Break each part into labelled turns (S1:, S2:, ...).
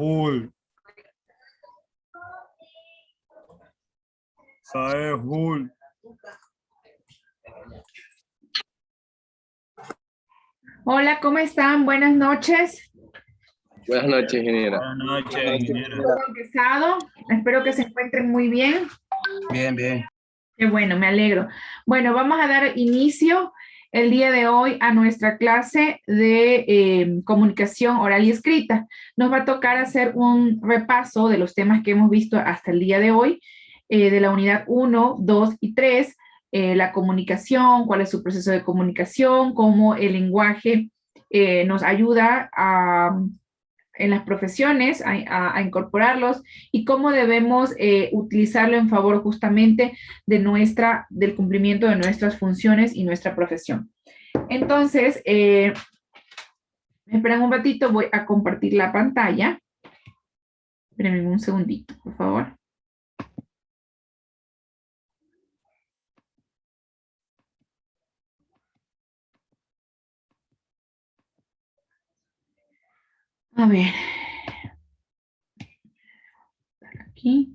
S1: Saúl. Saúl.
S2: Hola, ¿cómo están? Buenas noches.
S3: Buenas noches, ingeniera.
S1: Buenas noches, ingeniera.
S2: Todo empezado. Espero que se encuentren muy bien.
S1: Bien, bien.
S2: Qué bueno, me alegro. Bueno, vamos a dar inicio el día de hoy a nuestra clase de comunicación oral y escrita. Nos va a tocar hacer un repaso de los temas que hemos visto hasta el día de hoy, de la unidad 1, 2 y 3, la comunicación, cuál es su proceso de comunicación, cómo el lenguaje nos ayuda en las profesiones a incorporarlos y cómo debemos utilizarlo en favor justamente del cumplimiento de nuestras funciones y nuestra profesión. Entonces, me esperan un ratito, voy a compartir la pantalla. Espérenme un segundito, por favor. A ver. Aquí.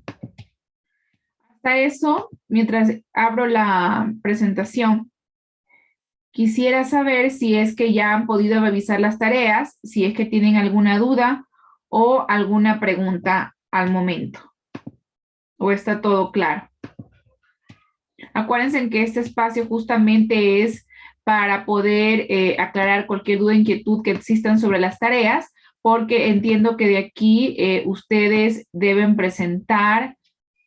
S2: Hasta eso, mientras abro la presentación, quisiera saber si es que ya han podido revisar las tareas, si es que tienen alguna duda o alguna pregunta al momento. ¿O está todo claro? Acuérdense que este espacio justamente es para poder aclarar cualquier duda, inquietud que existan sobre las tareas, porque entiendo que de aquí ustedes deben presentar,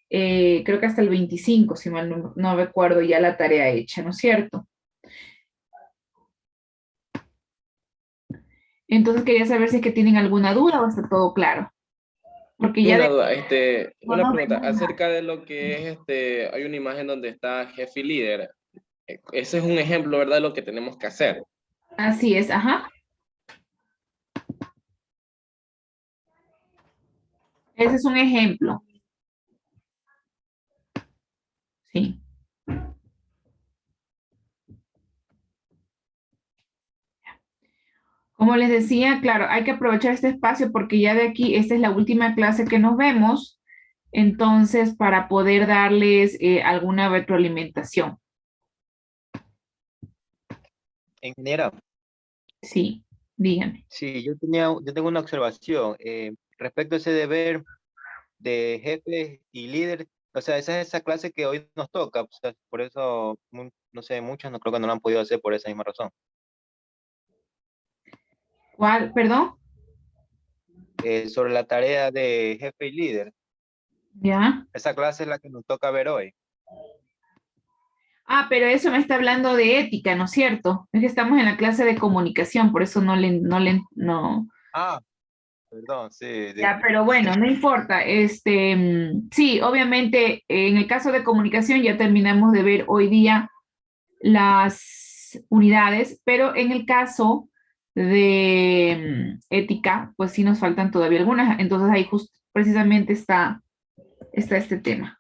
S2: creo que hasta el 25, si mal no recuerdo, ya la tarea hecha, ¿no es cierto? Entonces quería saber si es que tienen alguna duda o está todo claro. Porque ya
S3: Una duda, una
S2: no,
S3: pregunta acerca de lo que es, hay una imagen donde está jefe y líder. Ese es un ejemplo, ¿verdad? De lo que tenemos que hacer.
S2: así es, ajá. Ese es un ejemplo. Sí. Como les decía, claro, hay que aprovechar este espacio porque ya de aquí, esta es la última clase que nos vemos, entonces para poder darles alguna retroalimentación.
S4: Ingeniera,
S2: Sí, díganme.
S4: sí, yo tengo una observación respecto a ese deber de jefe y líder. O sea, esa es esa clase que hoy nos toca. O sea, por eso, no sé, muchos no creo que no lo han podido hacer por esa misma razón.
S2: ¿Cuál? Perdón.
S4: Sobre la tarea de jefe y líder.
S2: Ya.
S4: Esa clase es la que nos toca ver hoy.
S2: Ah, pero eso me está hablando de ética, ¿no es cierto? Es que estamos en la clase de comunicación, por eso no.
S4: Ah, perdón, sí.
S2: Ya, pero bueno, no importa. Sí, obviamente, en el caso de comunicación ya terminamos de ver hoy día las unidades, pero en el caso de ética, pues sí nos faltan todavía algunas. Entonces ahí precisamente está este tema,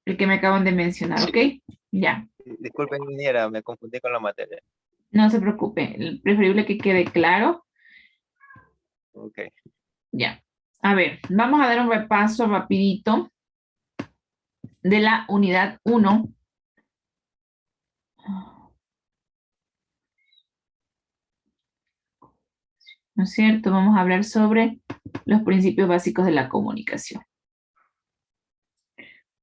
S2: el que me acaban de mencionar, ¿ok? Ya,
S4: Disculpe, ingeniera, me confundí con la materia.
S2: no se preocupe, preferible que quede claro.
S4: Ok.
S2: Ya, a ver, vamos a dar un repaso rapidito de la unidad 1. ¿No es cierto? Vamos a hablar sobre los principios básicos de la comunicación.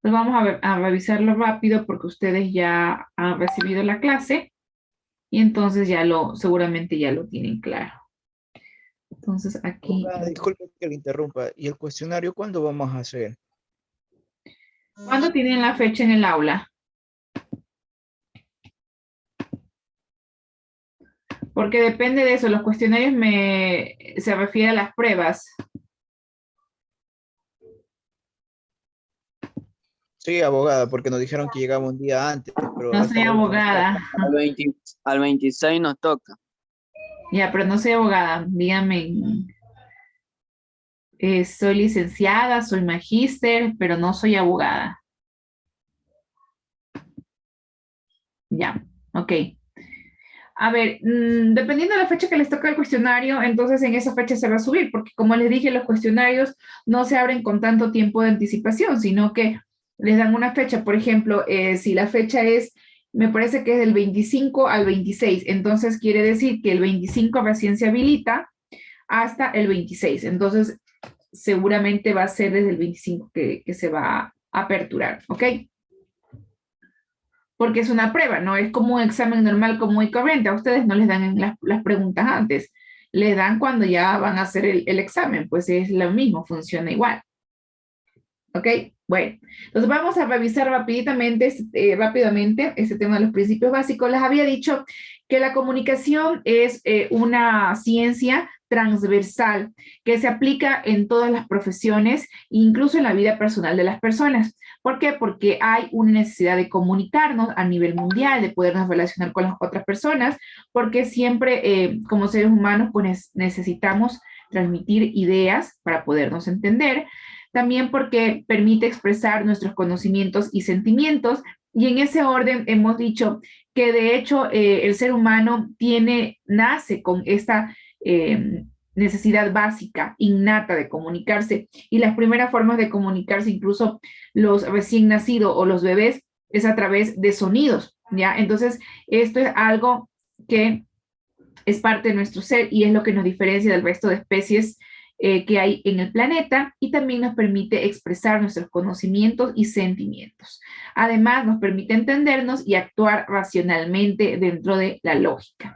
S2: Pues vamos a revisarlo rápido porque ustedes ya han recibido la clase y entonces seguramente ya lo tienen claro. Entonces aquí...
S5: Disculpe que le interrumpa. ¿Y el cuestionario cuándo vamos a hacer?
S2: ¿Cuándo tienen la fecha en el aula? Porque depende de eso, los cuestionarios se refieren a las pruebas.
S5: Sí, abogada, porque nos dijeron que llegaba un día antes, pero
S2: No soy abogada.
S6: Al 26 nos toca.
S2: Ya, pero no soy abogada. Dígame. Soy licenciada, soy magíster, pero no soy abogada. Ya, ok. A ver, dependiendo de la fecha que les toca el cuestionario, entonces en esa fecha se va a subir, porque como les dije, los cuestionarios no se abren con tanto tiempo de anticipación, sino que les dan una fecha. Por ejemplo, si la fecha es, me parece que es del 25 al 26, entonces quiere decir que el 25 recién se habilita hasta el 26. Entonces, seguramente va a ser desde el 25 que se va a aperturar, ¿ok? Porque es una prueba, no es como un examen normal común y corriente. A ustedes no les dan las preguntas antes, les dan cuando ya van a hacer el examen, pues es lo mismo, funciona igual. ¿Ok? Bueno, entonces vamos a revisar rápidamente este tema de los principios básicos. Les había dicho que la comunicación es una ciencia transversal que se aplica en todas las profesiones, incluso en la vida personal de las personas. ¿Por qué? Porque hay una necesidad de comunicarnos a nivel mundial, de podernos relacionar con las otras personas, porque siempre como seres humanos pues necesitamos transmitir ideas para podernos entender. También porque permite expresar nuestros conocimientos y sentimientos. Y en ese orden hemos dicho que de hecho el ser humano nace con esta necesidad básica, innata de comunicarse. Y las primeras formas de comunicarse, incluso los recién nacidos o los bebés, es a través de sonidos, ¿ya? Entonces, esto es algo que es parte de nuestro ser y es lo que nos diferencia del resto de especies que hay en el planeta, y también nos permite expresar nuestros conocimientos y sentimientos. Además, nos permite entendernos y actuar racionalmente dentro de la lógica.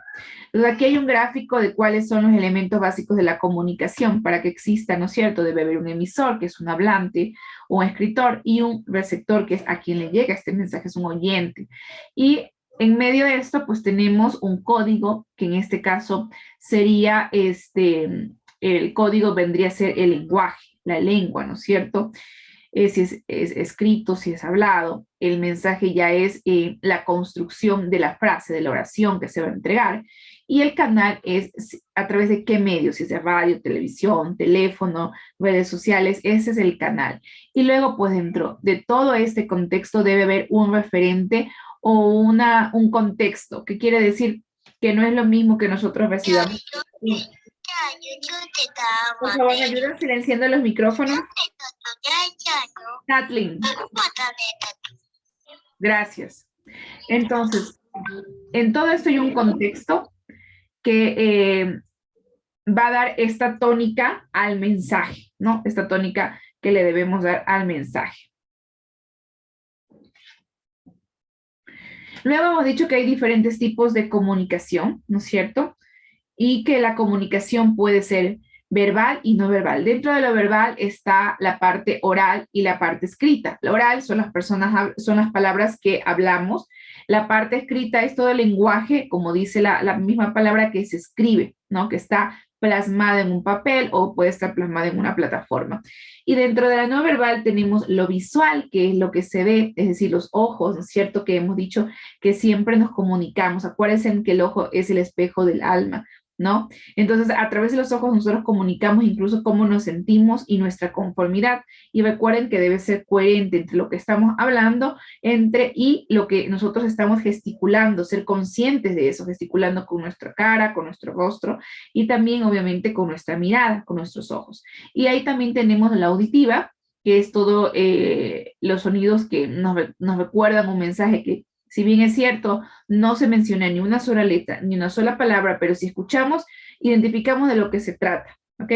S2: Entonces, aquí hay un gráfico de cuáles son los elementos básicos de la comunicación para que exista, ¿no es cierto? Debe haber un emisor, que es un hablante, un escritor, y un receptor, que es a quien le llega este mensaje, es un oyente. Y en medio de esto, pues tenemos un código, que en este caso sería el código vendría a ser el lenguaje, la lengua, ¿no es cierto? Si es escrito, si es hablado, el mensaje ya es la construcción de la frase, de la oración que se va a entregar, y el canal es a través de qué medios, si es de radio, televisión, teléfono, redes sociales, ese es el canal. Y luego, pues dentro de todo este contexto debe haber un referente o un contexto, que quiere decir que no es lo mismo que nosotros recibamos. Por favor, ¿me ayudan silenciando los micrófonos? Kathleen. Gracias. Entonces, en todo esto hay un contexto que va a dar esta tónica al mensaje, ¿no? Esta tónica que le debemos dar al mensaje. Luego hemos dicho que hay diferentes tipos de comunicación, ¿no es cierto? Y que la comunicación puede ser verbal y no verbal. Dentro de lo verbal está la parte oral y la parte escrita. La oral son las palabras que hablamos. La parte escrita es todo el lenguaje, como dice la misma palabra, que se escribe, ¿no? Que está plasmada en un papel o puede estar plasmada en una plataforma. Y dentro de la no verbal tenemos lo visual, que es lo que se ve, es decir, los ojos, ¿no es cierto? Que hemos dicho que siempre nos comunicamos. Acuérdense que el ojo es el espejo del alma, ¿no? Entonces, a través de los ojos nosotros comunicamos incluso cómo nos sentimos y nuestra conformidad. Y recuerden que debe ser coherente entre lo que estamos hablando y lo que nosotros estamos gesticulando, ser conscientes de eso, gesticulando con nuestra cara, con nuestro rostro y también, obviamente, con nuestra mirada, con nuestros ojos. Y ahí también tenemos la auditiva, que es todo los sonidos que nos recuerdan un mensaje que, si bien es cierto, no se menciona ni una sola letra, ni una sola palabra, pero si escuchamos, identificamos de lo que se trata, ¿ok?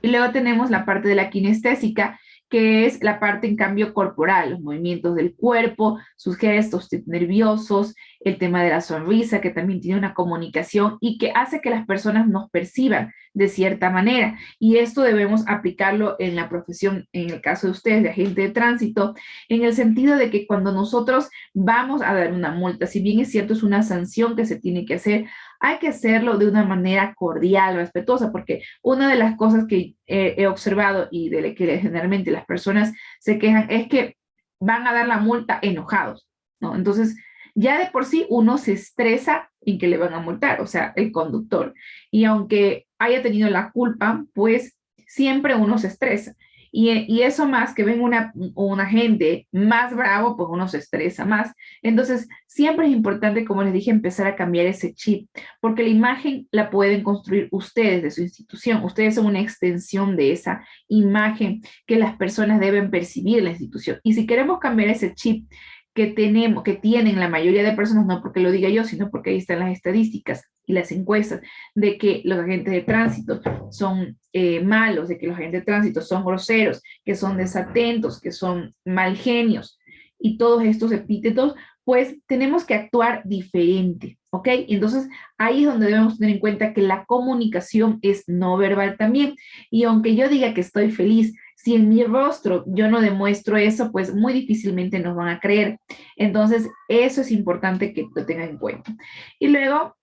S2: Y luego tenemos la parte de la kinestésica, que es la parte en cambio corporal, los movimientos del cuerpo, sus gestos nerviosos, el tema de la sonrisa, que también tiene una comunicación y que hace que las personas nos perciban de cierta manera. Y esto debemos aplicarlo en la profesión, en el caso de ustedes, de agente de tránsito, en el sentido de que cuando nosotros vamos a dar una multa, si bien es cierto, es una sanción que se tiene que hacer, hay que hacerlo de una manera cordial, respetuosa, porque una de las cosas que he observado y de que generalmente las personas se quejan es que van a dar la multa enojados, ¿no? Entonces, ya de por sí uno se estresa en que le van a multar, o sea, el conductor. Y aunque haya tenido la culpa, pues siempre uno se estresa. Y eso más que ven un agente más bravo, pues uno se estresa más. Entonces, siempre es importante, como les dije, empezar a cambiar ese chip, porque la imagen la pueden construir ustedes de su institución. Ustedes son una extensión de esa imagen que las personas deben percibir en la institución. Y si queremos cambiar ese chip que tienen la mayoría de personas, no porque lo diga yo, sino porque ahí están las estadísticas y las encuestas, de que los agentes de tránsito son malos, de que los agentes de tránsito son groseros, que son desatentos, que son mal genios, y todos estos epítetos, pues tenemos que actuar diferente, ¿ok? Entonces, ahí es donde debemos tener en cuenta que la comunicación es no verbal también. Y aunque yo diga que estoy feliz, si en mi rostro yo no demuestro eso, pues muy difícilmente nos van a creer. Entonces, eso es importante que lo tengan en cuenta. Y luego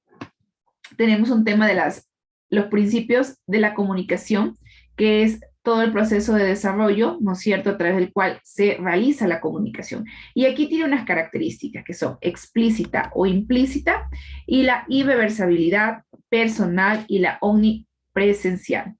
S2: tenemos un tema de los principios de la comunicación, que es todo el proceso de desarrollo, ¿no es cierto?, a través del cual se realiza la comunicación. Y aquí tiene unas características que son explícita o implícita, y la irreversibilidad personal y la omnipresencial.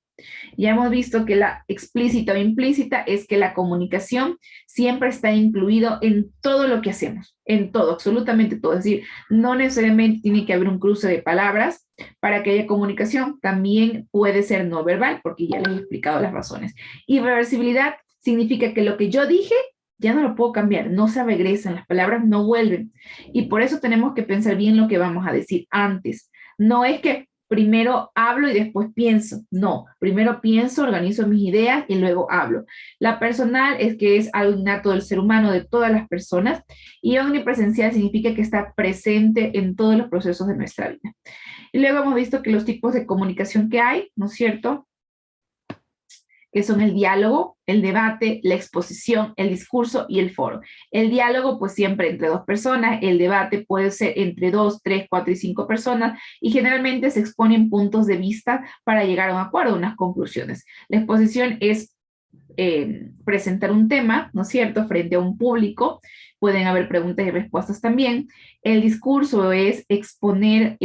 S2: Ya hemos visto que la explícita o implícita es que la comunicación siempre está incluido en todo lo que hacemos, en todo, absolutamente todo. Es decir, no necesariamente tiene que haber un cruce de palabras para que haya comunicación, también puede ser no verbal, porque ya les he explicado las razones. Irreversibilidad significa que lo que yo dije ya no lo puedo cambiar, no se regresan, las palabras no vuelven. Y por eso tenemos que pensar bien lo que vamos a decir antes. No es que primero hablo y después pienso. No, primero pienso, organizo mis ideas y luego hablo. La personal es que es algo innato del ser humano, de todas las personas, y omnipresencial significa que está presente en todos los procesos de nuestra vida. Y luego hemos visto que los tipos de comunicación que hay, ¿no es cierto?, que son el diálogo, el debate, la exposición, el discurso y el foro. El diálogo, pues siempre entre dos personas, el debate puede ser entre 2, 3, 4 y 5 personas, y generalmente se exponen puntos de vista para llegar a un acuerdo, unas conclusiones. La exposición es presentar un tema, ¿no es cierto?, frente a un público. Pueden haber preguntas y respuestas también. El discurso es exponer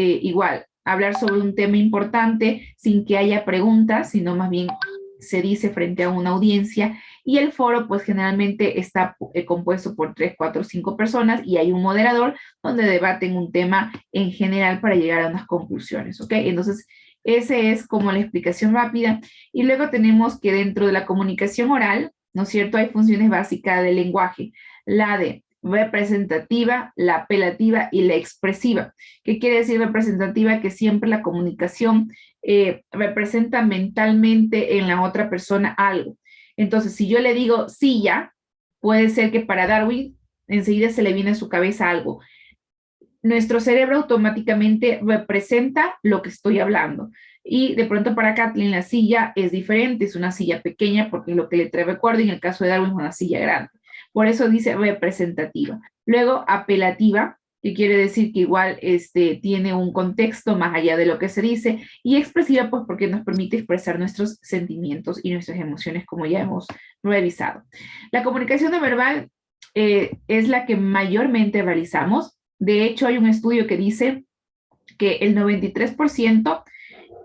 S2: hablar sobre un tema importante sin que haya preguntas, sino más bien se dice frente a una audiencia. Y el foro, pues generalmente está compuesto por 3, 4, 5 personas, y hay un moderador donde debaten un tema en general para llegar a unas conclusiones, ¿ok? Entonces, ese es como la explicación rápida. Y luego tenemos que dentro de la comunicación oral, ¿no es cierto?, hay funciones básicas del lenguaje, la de representativa, la apelativa y la expresiva. ¿Qué quiere decir representativa? Que siempre la comunicación representa mentalmente en la otra persona algo. Entonces, si yo le digo silla, puede ser que para Darwin enseguida se le viene a su cabeza algo. Nuestro cerebro automáticamente representa lo que estoy hablando. Y de pronto para Kathleen la silla es diferente, es una silla pequeña porque es lo que le trae recuerdo, y en el caso de Darwin es una silla grande. Por eso dice representativa. Luego apelativa, que quiere decir que igual tiene un contexto más allá de lo que se dice, y expresiva, pues porque nos permite expresar nuestros sentimientos y nuestras emociones, como ya hemos revisado. La comunicación no verbal es la que mayormente realizamos. De hecho, hay un estudio que dice que el 93%,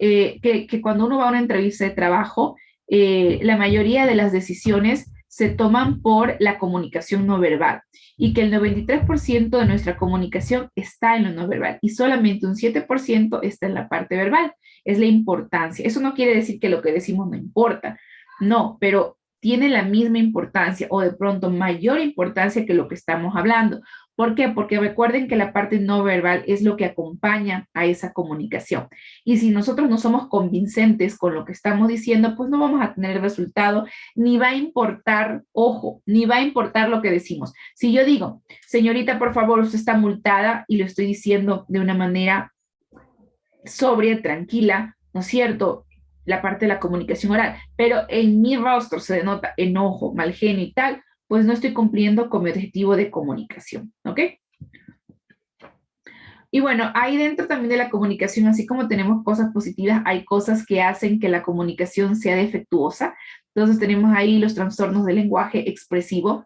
S2: que cuando uno va a una entrevista de trabajo, la mayoría de las decisiones se toman por la comunicación no verbal, y que el 93% de nuestra comunicación está en lo no verbal y solamente un 7% está en la parte verbal. Es la importancia. Eso no quiere decir que lo que decimos no importa, no, pero tiene la misma importancia o de pronto mayor importancia que lo que estamos hablando. ¿Por qué? Porque recuerden que la parte no verbal es lo que acompaña a esa comunicación. Y si nosotros no somos convincentes con lo que estamos diciendo, pues no vamos a tener el resultado, ni va a importar, ojo, ni va a importar lo que decimos. Si yo digo, señorita, por favor, usted está multada, y lo estoy diciendo de una manera sobria, tranquila, ¿no es cierto?, la parte de la comunicación oral, pero en mi rostro se denota enojo, mal genio y tal, pues no estoy cumpliendo con mi objetivo de comunicación, ¿ok? Y bueno, ahí dentro también de la comunicación, así como tenemos cosas positivas, hay cosas que hacen que la comunicación sea defectuosa. Entonces tenemos ahí los trastornos del lenguaje expresivo,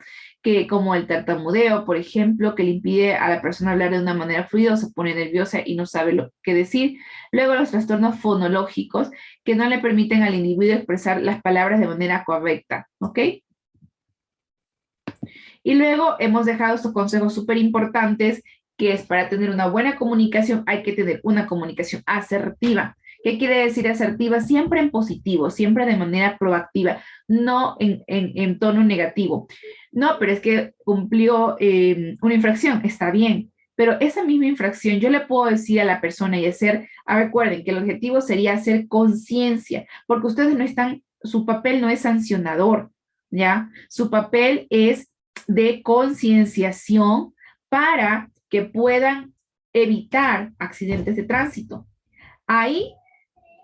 S2: que como el tartamudeo, por ejemplo, que le impide a la persona hablar de una manera fluida, se pone nerviosa y no sabe lo que decir. Luego los trastornos fonológicos que no le permiten al individuo expresar las palabras de manera correcta, ¿ok? Y luego hemos dejado estos consejos súper importantes, que es para tener una buena comunicación hay que tener una comunicación asertiva. ¿Qué quiere decir asertiva? Siempre en positivo, siempre de manera proactiva, no en tono negativo. No, pero es que cumplió una infracción, está bien, pero esa misma infracción yo le puedo decir a la persona y hacer, recuerden que el objetivo sería hacer conciencia, porque ustedes no están, su papel no es sancionador, ¿ya? Su papel es de concienciación para que puedan evitar accidentes de tránsito. Ahí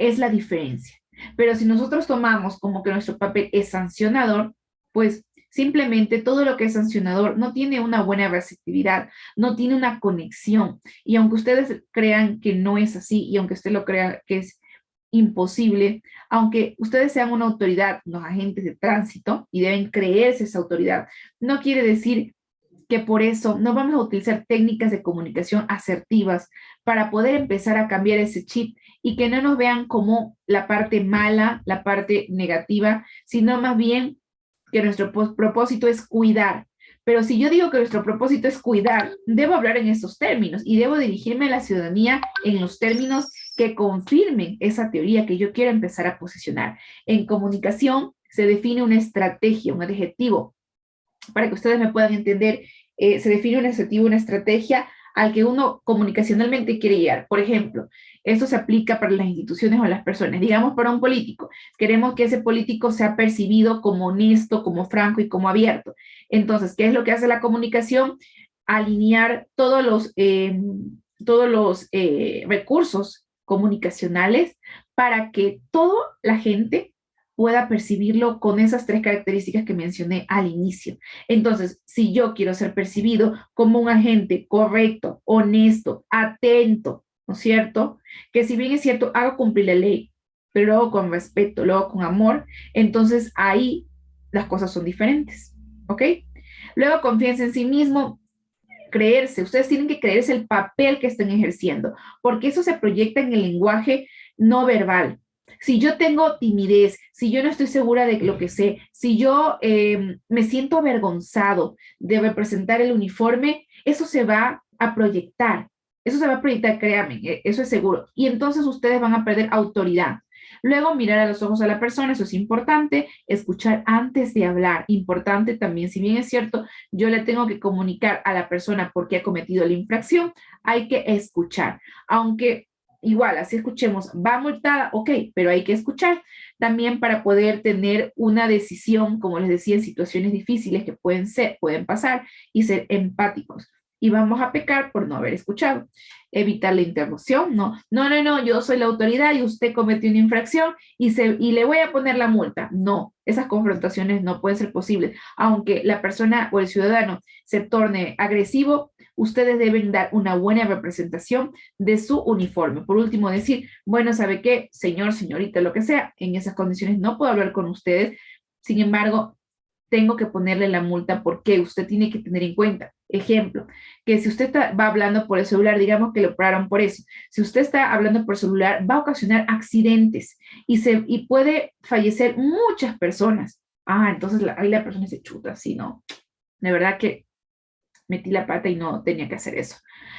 S2: es la diferencia. Pero si nosotros tomamos como que nuestro papel es sancionador, pues simplemente todo lo que es sancionador no tiene una buena receptividad, no tiene una conexión. Y aunque ustedes crean que no es así, y aunque usted lo crea que es imposible, aunque ustedes sean una autoridad, los agentes de tránsito, y deben creerse esa autoridad, no quiere decir que por eso no vamos a utilizar técnicas de comunicación asertivas para poder empezar a cambiar ese chip y que no nos vean como la parte mala, la parte negativa, sino más bien que nuestro propósito es cuidar. Pero si yo digo que nuestro propósito es cuidar, debo hablar en esos términos y debo dirigirme a la ciudadanía en los términos que confirmen esa teoría que yo quiero empezar a posicionar. En comunicación se define una estrategia, un adjetivo, para que ustedes me puedan entender, se define un objetivo, una estrategia al que uno comunicacionalmente quiere llegar. Por ejemplo, esto se aplica para las instituciones o las personas. Digamos, para un político, queremos que ese político sea percibido como honesto, como franco y como abierto. Entonces, ¿qué es lo que hace la comunicación? Alinear todos los recursos comunicacionales para que toda la gente pueda percibirlo con esas tres características que mencioné al inicio. Entonces, si yo quiero ser percibido como un agente correcto, honesto, atento, ¿no es cierto? Que si bien es cierto, hago cumplir la ley, pero luego con respeto, luego con amor, entonces ahí las cosas son diferentes, ¿ok? Luego confianza en sí mismo, creerse, ustedes tienen que creerse el papel que están ejerciendo, porque eso se proyecta en el lenguaje no verbal. Si yo tengo timidez, si yo no estoy segura de lo que sé, si yo me siento avergonzado de representar el uniforme, eso se va a proyectar. Eso se va a proyectar, créanme, eso es seguro. Y entonces ustedes van a perder autoridad. Luego, mirar a los ojos a la persona, eso es importante. Escuchar antes de hablar, importante también. Si bien es cierto, yo le tengo que comunicar a la persona por qué ha cometido la infracción, hay que escuchar. Aunque igual, así escuchemos, va multada, ok, pero hay que escuchar también para poder tener una decisión, como les decía, en situaciones difíciles que pueden pasar y ser empáticos. Y vamos a pecar por no haber escuchado. Evitar la interrupción, no, yo soy la autoridad y usted cometió una infracción y le voy a poner la multa. No, esas confrontaciones no pueden ser posibles. Aunque la persona o el ciudadano se torne agresivo, ustedes deben dar una buena representación de su uniforme. Por último, decir, bueno, ¿sabe qué? Señor, señorita, lo que sea, en esas condiciones no puedo hablar con ustedes. Sin embargo, tengo que ponerle la multa porque usted tiene que tener en cuenta, ejemplo, que si usted va hablando por el celular, digamos que lo pararon por eso, si usted está hablando por celular, va a ocasionar accidentes y puede fallecer muchas personas. Entonces ahí la persona se chuta, así, ¿no? De verdad que metí la pata y no tenía que hacer eso.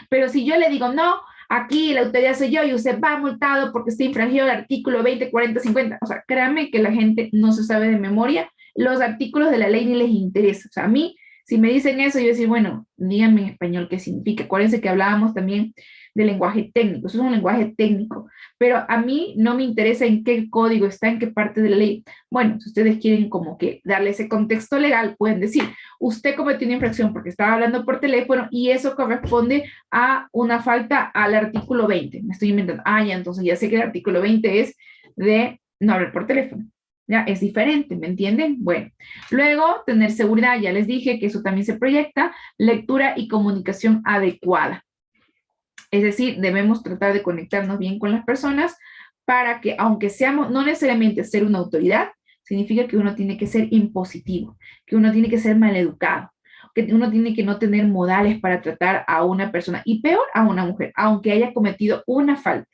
S2: Pero si yo le digo, no, aquí la autoridad soy yo y usted va multado porque usted infringió el artículo 20, 40, 50, o sea, créanme que la gente no se sabe de memoria los artículos de la ley ni les interesa. O sea, a mí, si me dicen eso, yo decir, bueno, díganme en español qué significa. Acuérdense que hablábamos también de lenguaje técnico, eso es un lenguaje técnico, pero a mí no me interesa en qué código está, en qué parte de la ley. Bueno, si ustedes quieren como que darle ese contexto legal, pueden decir, usted cometió una infracción porque estaba hablando por teléfono y eso corresponde a una falta al artículo 20. Me estoy inventando. Ya, entonces ya sé que el artículo 20 es de no hablar por teléfono. Ya, es diferente, ¿me entienden? Bueno, luego tener seguridad, ya les dije que eso también se proyecta, lectura y comunicación adecuada. Es decir, debemos tratar de conectarnos bien con las personas para que, aunque seamos, no necesariamente ser una autoridad, significa que uno tiene que ser impositivo, que uno tiene que ser maleducado. que uno tiene que no tener modales para tratar a una persona y peor a una mujer, aunque haya cometido una falta.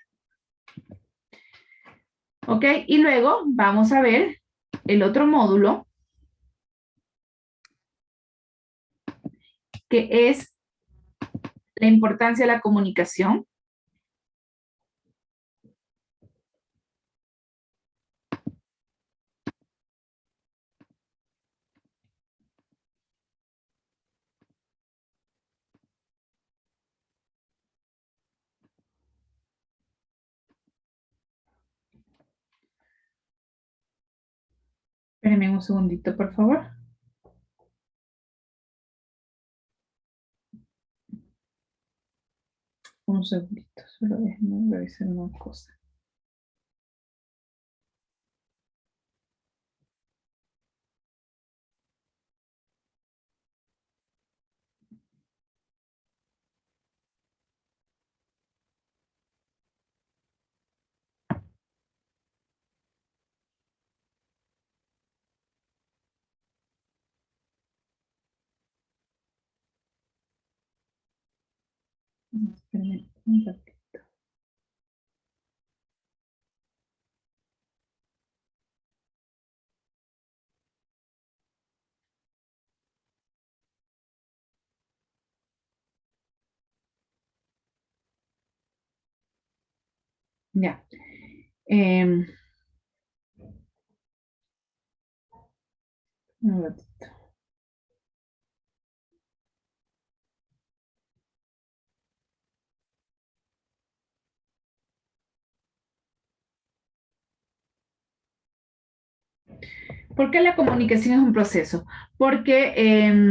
S2: ¿Ok? Y luego vamos a ver el otro módulo, que es la importancia de la comunicación. Espérenme un segundito, por favor. Un segundito, solo déjenme revisar una cosa. Espérenme un ratito. Ya. Un ratito. ¿Por qué la comunicación es un proceso? Porque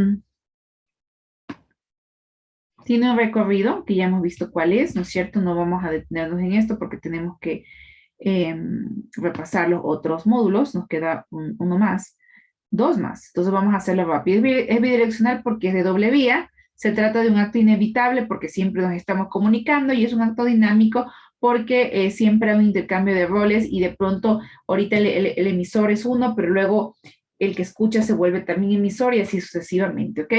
S2: tiene un recorrido que ya hemos visto cuál es, ¿no es cierto? No vamos a detenernos en esto porque tenemos que repasar los otros módulos. Nos queda uno más, dos más. Entonces vamos a hacerlo rápido. Es bidireccional porque es de doble vía. Se trata de un acto inevitable porque siempre nos estamos comunicando y es un acto dinámico porque siempre hay un intercambio de roles y de pronto ahorita el emisor es uno, pero luego el que escucha se vuelve también emisor y así sucesivamente, ¿ok?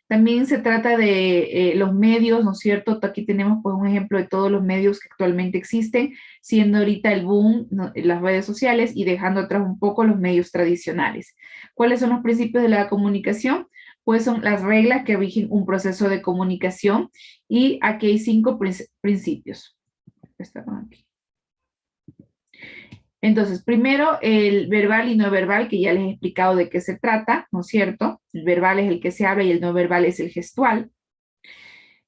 S2: También se trata de los medios, ¿no es cierto? Aquí tenemos pues un ejemplo de todos los medios que actualmente existen, siendo ahorita el boom, ¿no?, las redes sociales y dejando atrás un poco los medios tradicionales. ¿Cuáles son los principios de la comunicación? Pues son las reglas que rigen un proceso de comunicación y aquí hay 5 principios. Estaban aquí. Entonces, primero el verbal y no verbal, que ya les he explicado de qué se trata, ¿no es cierto? El verbal es el que se habla y el no verbal es el gestual.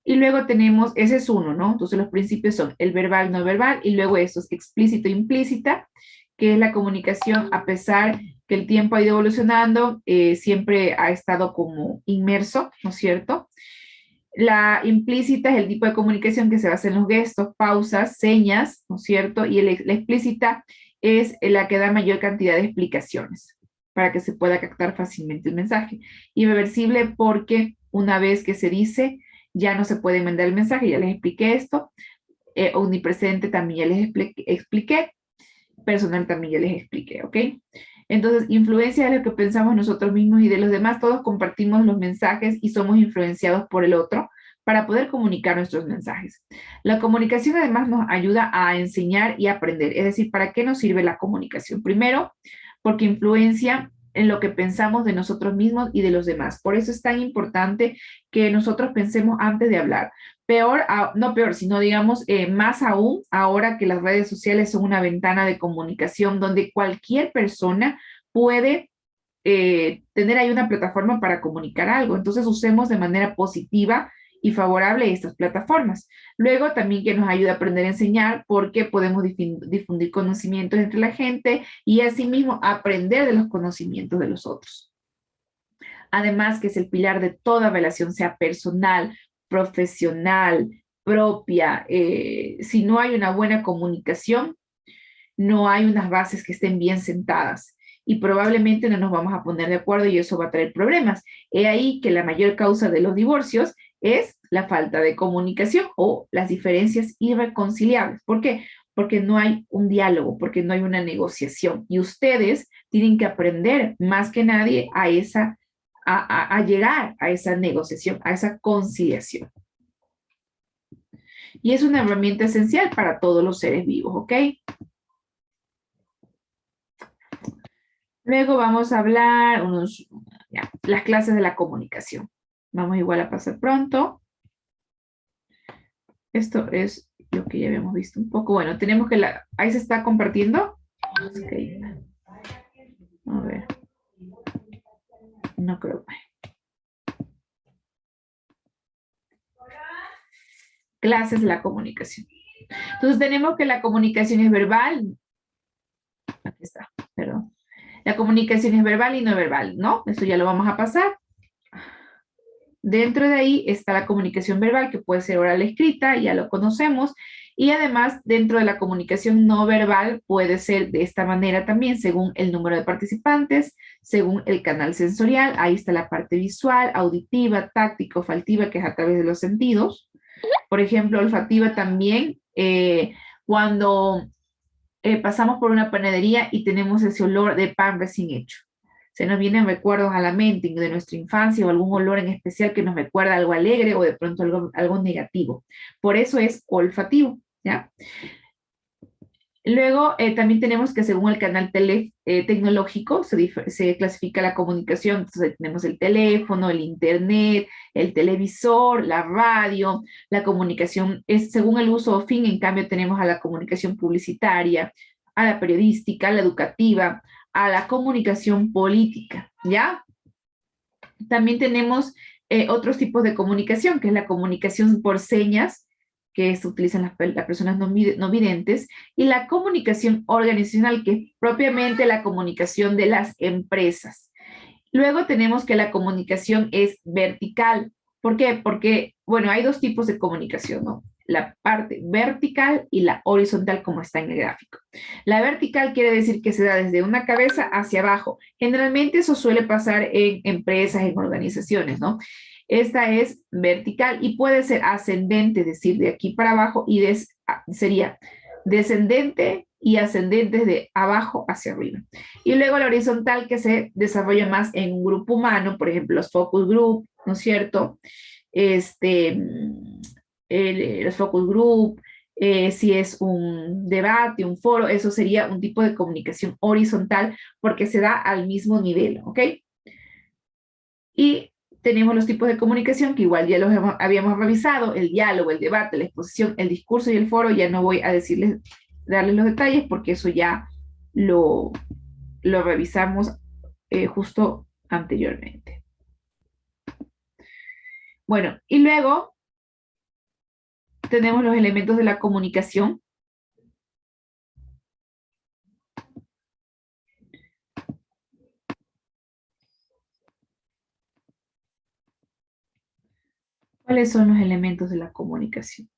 S2: Y luego tenemos, ese es uno, ¿no? Entonces los principios son el verbal, no verbal, y luego esto es explícito e implícita, que es la comunicación a pesar que el tiempo ha ido evolucionando, siempre ha estado como inmerso, ¿no es cierto? La implícita es el tipo de comunicación que se basa en los gestos, pausas, señas, ¿no es cierto? Y la explícita es la que da mayor cantidad de explicaciones para que se pueda captar fácilmente el mensaje. Irreversible porque una vez que se dice, ya no se puede mandar el mensaje, ya les expliqué esto. Omnipresente también ya les expliqué. Personal también ya les expliqué, ¿ok? Entonces, influencia de lo que pensamos nosotros mismos y de los demás, todos compartimos los mensajes y somos influenciados por el otro para poder comunicar nuestros mensajes. La comunicación además nos ayuda a enseñar y aprender, es decir, ¿para qué nos sirve la comunicación? Primero, porque influencia en lo que pensamos de nosotros mismos y de los demás. Por eso es tan importante que nosotros pensemos antes de hablar. Peor, no peor, sino digamos más aún ahora que las redes sociales son una ventana de comunicación donde cualquier persona puede tener ahí una plataforma para comunicar algo. Entonces usemos de manera positiva y favorable estas plataformas. Luego también que nos ayuda a aprender a enseñar porque podemos difundir conocimientos entre la gente y asimismo aprender de los conocimientos de los otros. Además que es el pilar de toda relación, sea personal, profesional, propia. Si no hay una buena comunicación, no hay unas bases que estén bien sentadas y probablemente no nos vamos a poner de acuerdo y eso va a traer problemas. He ahí que la mayor causa de los divorcios es la falta de comunicación o las diferencias irreconciliables. ¿Por qué? Porque no hay un diálogo, porque no hay una negociación y ustedes tienen que aprender más que nadie a llegar a esa negociación, a esa conciliación. Y es una herramienta esencial para todos los seres vivos, ¿ok? Luego vamos a hablar las clases de la comunicación. Vamos igual a pasar pronto. Esto es lo que ya habíamos visto un poco. Bueno, tenemos que ahí se está compartiendo. Okay. A ver. No creo. Clases de la comunicación. Entonces tenemos que la comunicación es verbal. Aquí está, perdón. La comunicación es verbal y no verbal, ¿no? Eso ya lo vamos a pasar. Dentro de ahí está la comunicación verbal, que puede ser oral o escrita, ya lo conocemos. Y además, dentro de la comunicación no verbal, puede ser de esta manera también, según el número de participantes, según el canal sensorial. Ahí está la parte visual, auditiva, táctica, olfativa, que es a través de los sentidos. Por ejemplo, olfativa también, cuando pasamos por una panadería y tenemos ese olor de pan recién hecho. Se nos vienen recuerdos a la mente de nuestra infancia o algún olor en especial que nos recuerda algo alegre o de pronto algo negativo. Por eso es olfativo, ¿ya? Luego también tenemos que según el canal tecnológico se clasifica la comunicación. Entonces tenemos el teléfono, el internet, el televisor, la radio. La comunicación es según el uso o fin. En cambio tenemos a la comunicación publicitaria, a la periodística, a la educativa, a la comunicación política, ¿ya? También tenemos otros tipos de comunicación, que es la comunicación por señas, que se utilizan las personas no videntes, y la comunicación organizacional, que es propiamente la comunicación de las empresas. Luego tenemos que la comunicación es vertical. ¿Por qué? Porque, bueno, hay dos tipos de comunicación, ¿no? La parte vertical y la horizontal, como está en el gráfico. La vertical quiere decir que se da desde una cabeza hacia abajo. Generalmente eso suele pasar en empresas, en organizaciones, ¿no? Esta es vertical y puede ser ascendente, es decir, de aquí para abajo, y sería descendente y ascendente desde abajo hacia arriba. Y luego la horizontal, que se desarrolla más en un grupo humano, por ejemplo, los focus group, ¿no es cierto? Los focus group, si es un debate, un foro, eso sería un tipo de comunicación horizontal porque se da al mismo nivel, ¿ok? Y tenemos los tipos de comunicación que igual ya los habíamos revisado, el diálogo, el debate, la exposición, el discurso y el foro. Ya no voy a darles los detalles porque eso ya lo revisamos justo anteriormente. Bueno, y luego tenemos los elementos de la comunicación. ¿Cuáles son los elementos de la comunicación?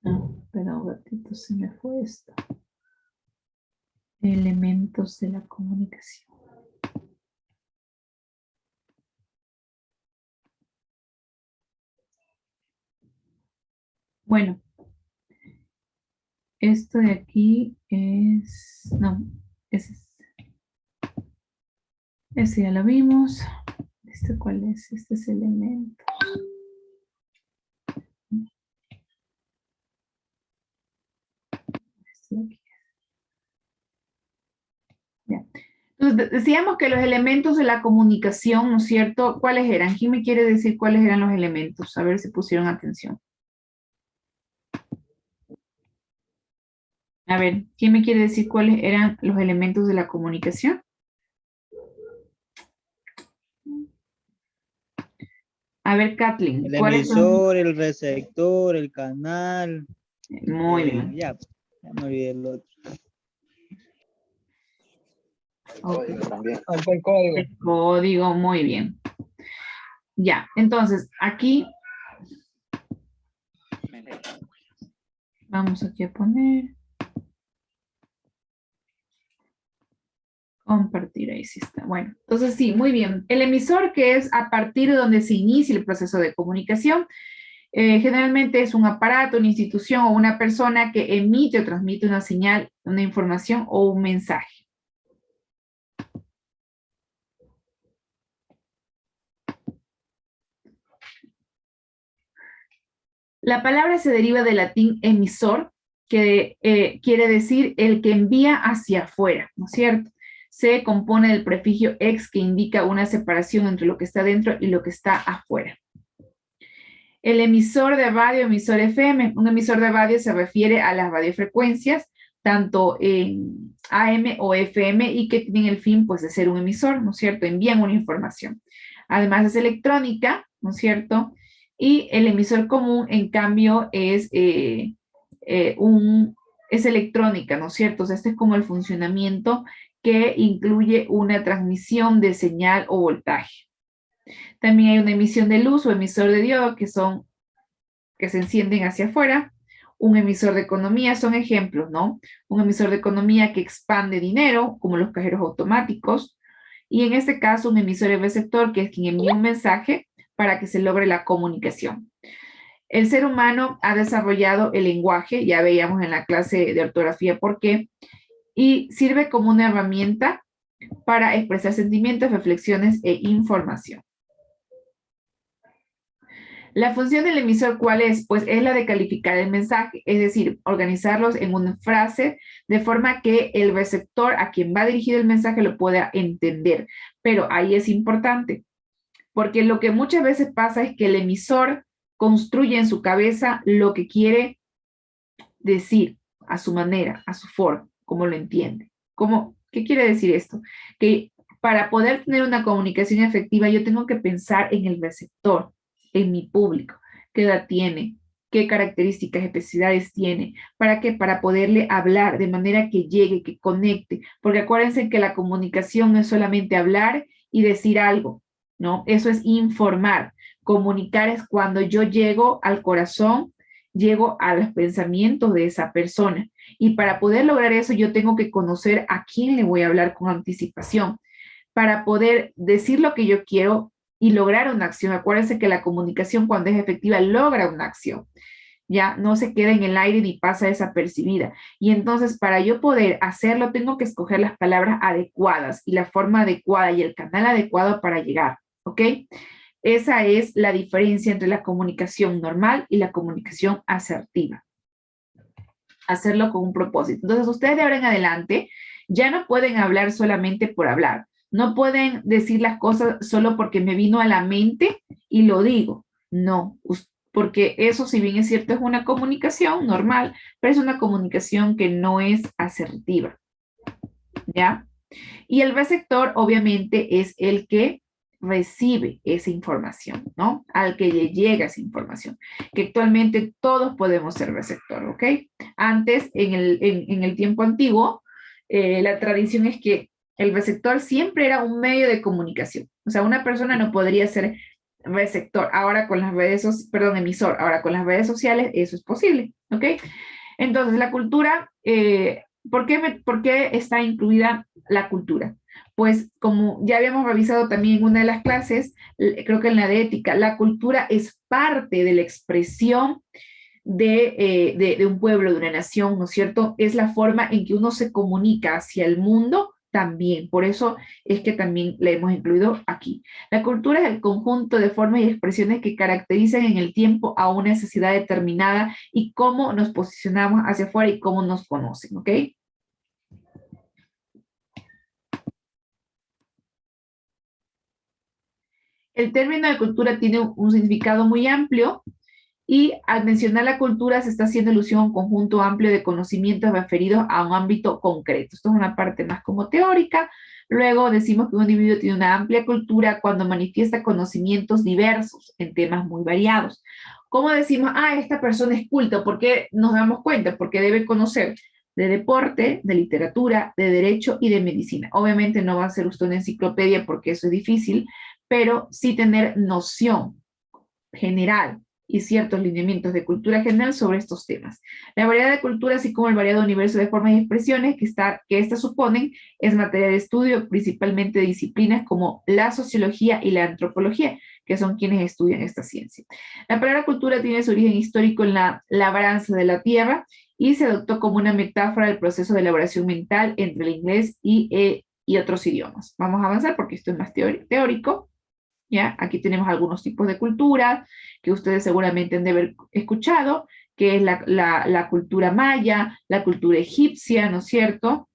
S2: No, perdón, un ratito, se me fue esto. Elementos de la comunicación. Bueno, esto de aquí es, no, ese ya lo vimos. ¿Este cuál es? Este es elemento. Este de aquí. Ya. Entonces, decíamos que los elementos de la comunicación, ¿no es cierto? ¿Cuáles eran? ¿Quién me quiere decir cuáles eran los elementos? A ver si pusieron atención. A ver, ¿quién me quiere decir cuáles eran los elementos de la comunicación? A ver, Kathleen.
S5: El
S2: ¿cuáles son?
S5: emisor, el receptor, el canal.
S2: Muy bien.
S5: Ya me olvidé el otro.
S2: Okay.
S7: El código.
S2: El código, muy bien. Ya, entonces, aquí vamos aquí a poner compartir, ahí sí está. Bueno, entonces sí, muy bien. El emisor, que es a partir de donde se inicia el proceso de comunicación, generalmente es un aparato, una institución o una persona que emite o transmite una señal, una información o un mensaje. La palabra se deriva del latín emisor, que quiere decir el que envía hacia afuera, ¿no es cierto? Se compone del prefijo ex, que indica una separación entre lo que está dentro y lo que está afuera. El emisor de radio, emisor FM. Un emisor de radio se refiere a las radiofrecuencias, tanto en AM o FM, y que tienen el fin, pues, de ser un emisor, ¿no es cierto? Envían una información. Además es electrónica, ¿no es cierto? Y el emisor común, en cambio, es electrónica, ¿no es cierto? O sea, este es como el funcionamiento que incluye una transmisión de señal o voltaje. También hay una emisión de luz o emisor de diodo, que se encienden hacia afuera. Un emisor de economía, son ejemplos, ¿no? Un emisor de economía que expande dinero, como los cajeros automáticos. Y en este caso, un emisor y receptor, que es quien envía un mensaje para que se logre la comunicación. El ser humano ha desarrollado el lenguaje, ya veíamos en la clase de ortografía por qué, y sirve como una herramienta para expresar sentimientos, reflexiones e información. La función del emisor, ¿cuál es? Pues es la de calificar el mensaje, es decir, organizarlos en una frase de forma que el receptor a quien va dirigido el mensaje lo pueda entender. Pero ahí es importante, porque lo que muchas veces pasa es que el emisor construye en su cabeza lo que quiere decir a su manera, a su forma, como lo entiende. ¿Qué quiere decir esto? Que para poder tener una comunicación efectiva, yo tengo que pensar en el receptor, en mi público, qué edad tiene, qué características, especificidades tiene, ¿para qué? Para poderle hablar de manera que llegue, que conecte, porque acuérdense que la comunicación no es solamente hablar y decir algo, ¿no? Eso es informar. Comunicar es cuando yo llego al corazón, llego a los pensamientos de esa persona, y para poder lograr eso yo tengo que conocer a quién le voy a hablar con anticipación, para poder decir lo que yo quiero y lograr una acción. Acuérdense que la comunicación, cuando es efectiva, logra una acción. Ya no se queda en el aire ni pasa desapercibida. Y entonces, para yo poder hacerlo, tengo que escoger las palabras adecuadas y la forma adecuada y el canal adecuado para llegar. ¿Ok? Esa es la diferencia entre la comunicación normal y la comunicación asertiva. Hacerlo con un propósito. Entonces, ustedes de ahora en adelante ya no pueden hablar solamente por hablar. No pueden decir las cosas solo porque me vino a la mente y lo digo. No, porque eso, si bien es cierto, es una comunicación normal, pero es una comunicación que no es asertiva. ¿Ya? Y el receptor, obviamente, es el que recibe esa información, ¿no? Al que le llega esa información, que actualmente todos podemos ser receptor, ¿ok? Antes, en el tiempo antiguo, la tradición es que el receptor siempre era un medio de comunicación. O sea, una persona no podría ser receptor. Ahora con las redes sociales, perdón, emisor. Ahora con las redes sociales eso es posible, ¿ok? Entonces, la cultura, ¿por qué está incluida la cultura? Pues como ya habíamos revisado también en una de las clases, creo que en la de ética, la cultura es parte de la expresión de un pueblo, de una nación, ¿no es cierto? Es la forma en que uno se comunica hacia el mundo también. Por eso es que también la hemos incluido aquí. La cultura es el conjunto de formas y expresiones que caracterizan en el tiempo a una sociedad determinada y cómo nos posicionamos hacia afuera y cómo nos conocen, ¿ok? El término de cultura tiene un significado muy amplio, y al mencionar la cultura se está haciendo alusión a un conjunto amplio de conocimientos referidos a un ámbito concreto. Esto es una parte más como teórica. Luego decimos que un individuo tiene una amplia cultura cuando manifiesta conocimientos diversos en temas muy variados. ¿Cómo decimos, esta persona es culta? ¿Por qué nos damos cuenta? Porque debe conocer de deporte, de literatura, de derecho y de medicina. Obviamente no va a ser usted una enciclopedia porque eso es difícil, pero sí tener noción general y ciertos lineamientos de cultura general sobre estos temas. La variedad de culturas, así como el variado universo de formas y expresiones que estas suponen, es materia de estudio principalmente de disciplinas como la sociología y la antropología, que son quienes estudian esta ciencia. La palabra cultura tiene su origen histórico en la labranza de la tierra y se adoptó como una metáfora del proceso de elaboración mental entre el inglés y otros idiomas. Vamos a avanzar porque esto es más teórico. ¿ya? Aquí tenemos algunos tipos de cultura que ustedes seguramente han de haber escuchado, que es la cultura maya, la cultura egipcia, ¿no es cierto?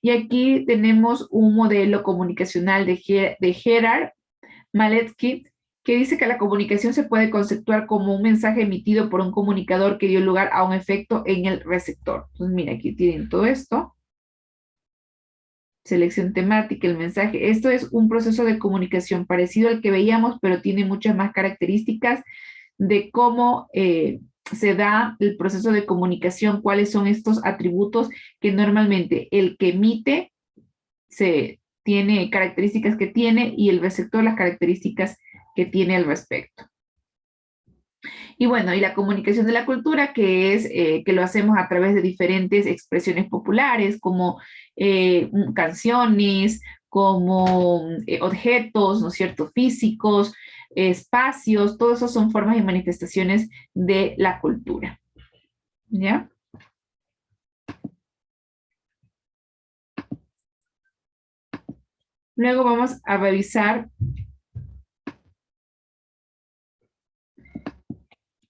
S2: Y aquí tenemos un modelo comunicacional de Gerard Maletsky, que dice que la comunicación se puede conceptuar como un mensaje emitido por un comunicador que dio lugar a un efecto en el receptor. Entonces, mira, aquí tienen todo esto. Selección temática, el mensaje. Esto es un proceso de comunicación parecido al que veíamos, pero tiene muchas más características de cómo se da el proceso de comunicación, cuáles son estos atributos que normalmente el que emite tiene características que tiene y el receptor las características que tiene al respecto. Y bueno, y la comunicación de la cultura, que es que lo hacemos a través de diferentes expresiones populares, como canciones, como objetos, ¿no es cierto?, físicos, espacios, todo eso son formas y manifestaciones de la cultura. ¿Ya? Luego vamos a revisar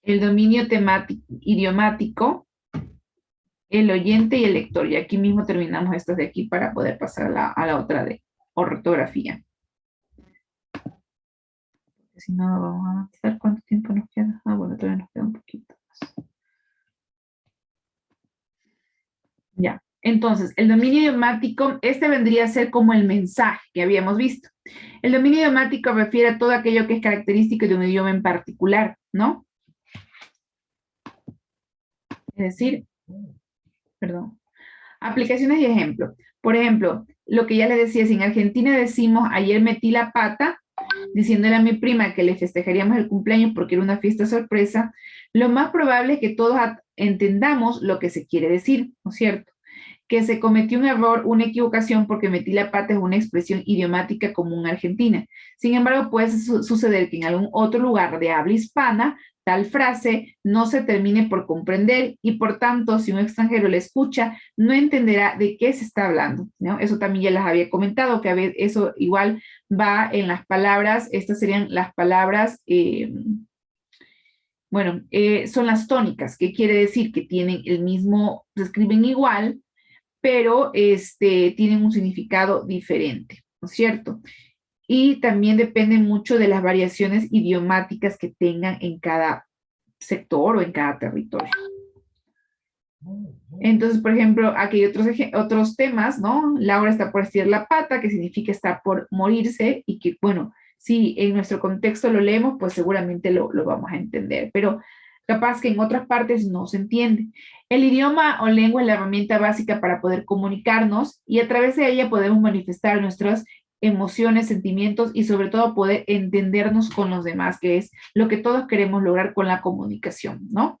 S2: el dominio temático, idiomático, el oyente y el lector. Y aquí mismo terminamos estas de aquí para poder pasar a la otra de ortografía. Si no, vamos a avanzar. ¿Cuánto tiempo nos queda? Ah, bueno, todavía nos queda un poquito más. Ya. Entonces, el dominio idiomático, este vendría a ser como el mensaje que habíamos visto. El dominio idiomático refiere a todo aquello que es característico de un idioma en particular, ¿no? Es decir, perdón, aplicaciones y ejemplos. Por ejemplo, lo que ya les decía, si en Argentina decimos, ayer metí la pata, diciéndole a mi prima que le festejaríamos el cumpleaños porque era una fiesta sorpresa, lo más probable es que todos entendamos lo que se quiere decir, ¿no es cierto? Que se cometió un error, una equivocación, porque metí la pata es una expresión idiomática común argentina. Sin embargo, puede suceder que en algún otro lugar de habla hispana, tal frase no se termine por comprender y por tanto, si un extranjero la escucha, no entenderá de qué se está hablando, ¿no? Eso también ya les había comentado, que a veces eso igual va en las palabras, estas serían las palabras, son las tónicas, que quiere decir que tienen el mismo, se escriben igual, pero tienen un significado diferente, ¿no es cierto? Y también depende mucho de las variaciones idiomáticas que tengan en cada sector o en cada territorio. Entonces, por ejemplo, aquí hay otros temas, ¿no? Laura está por estirar la pata, que significa está por morirse y que, bueno, si en nuestro contexto lo leemos, pues seguramente lo vamos a entender, pero capaz que en otras partes no se entiende. El idioma o lengua es la herramienta básica para poder comunicarnos y a través de ella podemos manifestar nuestras emociones, sentimientos y sobre todo poder entendernos con los demás, que es lo que todos queremos lograr con la comunicación, ¿no?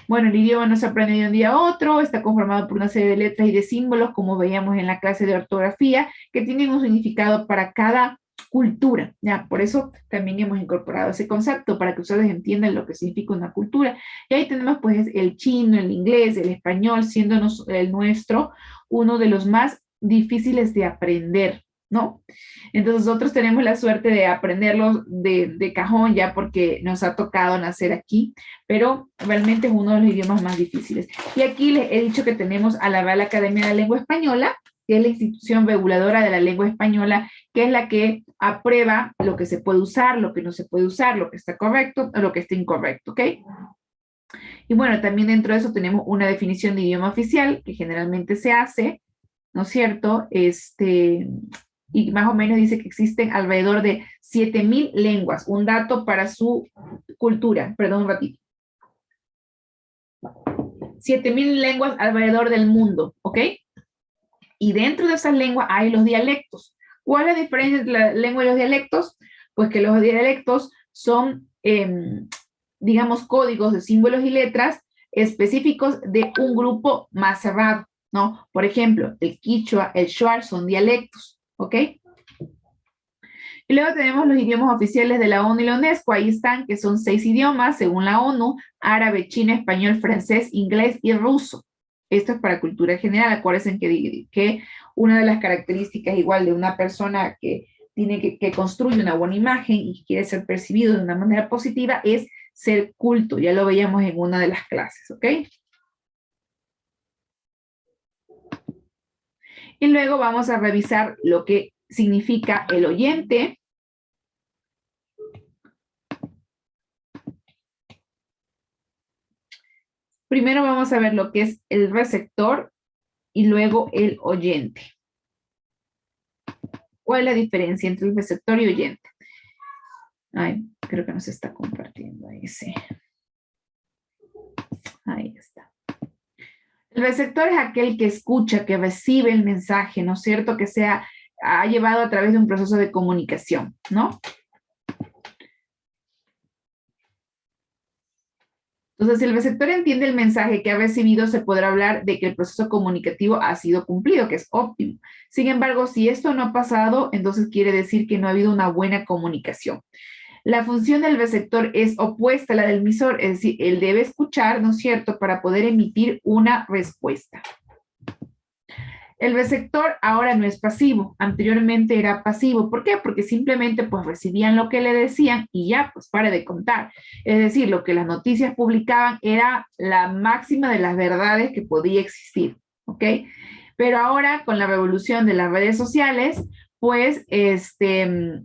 S2: Bueno, el idioma no se aprende de un día a otro, está conformado por una serie de letras y de símbolos, como veíamos en la clase de ortografía, que tienen un significado para cada cultura, ¿ya? Por eso también hemos incorporado ese concepto, para que ustedes entiendan lo que significa una cultura. Y ahí tenemos pues el chino, el inglés, el español, siendo el nuestro uno de los más difíciles de aprender, ¿no? Entonces nosotros tenemos la suerte de aprenderlos de cajón ya porque nos ha tocado nacer aquí, pero realmente es uno de los idiomas más difíciles. Y aquí les he dicho que tenemos a la Real Academia de la Lengua Española, que es la institución reguladora de la lengua española, que es la que aprueba lo que se puede usar, lo que no se puede usar, lo que está correcto o lo que está incorrecto, ¿ok? Y bueno, también dentro de eso tenemos una definición de idioma oficial, que generalmente se hace, ¿no es cierto? Y más o menos dice que existen alrededor de 7,000 lenguas. Un dato para su cultura, perdón un ratito. 7,000 lenguas alrededor del mundo, ¿ok? Y dentro de esas lenguas hay los dialectos. ¿Cuál es la diferencia entre la lengua y los dialectos? Pues que los dialectos son, digamos, códigos de símbolos y letras específicos de un grupo más cerrado, ¿no? Por ejemplo, el quichua, el shuar son dialectos, ¿ok? Y luego tenemos los idiomas oficiales de la ONU y la UNESCO, ahí están, que son 6 idiomas, según la ONU: árabe, chino, español, francés, inglés y ruso. Esto es para cultura general. Acuérdense que una de las características igual de una persona que que construye una buena imagen y quiere ser percibido de una manera positiva es ser culto. Ya lo veíamos en una de las clases, ¿ok? Y luego vamos a revisar lo que significa el oyente. Primero vamos a ver lo que es el receptor y luego el oyente. ¿Cuál es la diferencia entre el receptor y oyente? Ay, creo que nos está compartiendo ahí, sí. Ahí está. El receptor es aquel que escucha, que recibe el mensaje, ¿no es cierto? Que ha llevado a través de un proceso de comunicación, ¿no? Entonces, si el receptor entiende el mensaje que ha recibido, se podrá hablar de que el proceso comunicativo ha sido cumplido, que es óptimo. Sin embargo, si esto no ha pasado, entonces quiere decir que no ha habido una buena comunicación. La función del receptor es opuesta a la del emisor, es decir, él debe escuchar, ¿no es cierto?, para poder emitir una respuesta. El receptor ahora no es pasivo, anteriormente era pasivo. ¿Por qué? Porque simplemente pues recibían lo que le decían y ya, pues pare de contar. Es decir, lo que las noticias publicaban era la máxima de las verdades que podía existir, ¿ok? Pero ahora con la revolución de las redes sociales, pues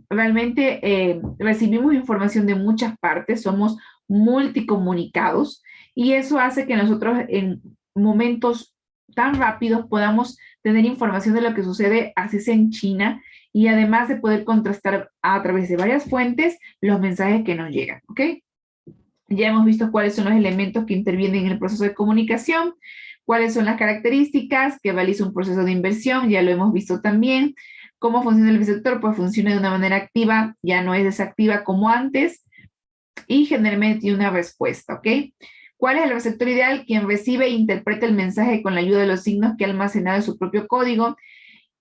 S2: realmente recibimos información de muchas partes, somos multicomunicados y eso hace que nosotros en momentos tan rápidos podamos tener información de lo que sucede, así sea en China, y además de poder contrastar a través de varias fuentes los mensajes que nos llegan, ¿ok? Ya hemos visto cuáles son los elementos que intervienen en el proceso de comunicación, cuáles son las características que realiza un proceso de inversión, ya lo hemos visto también. ¿Cómo funciona el receptor? Pues funciona de una manera activa, ya no es desactiva como antes, y generalmente tiene una respuesta, ¿ok? ¿Cuál es el receptor ideal? Quien recibe e interpreta el mensaje con la ayuda de los signos que ha almacenado en su propio código.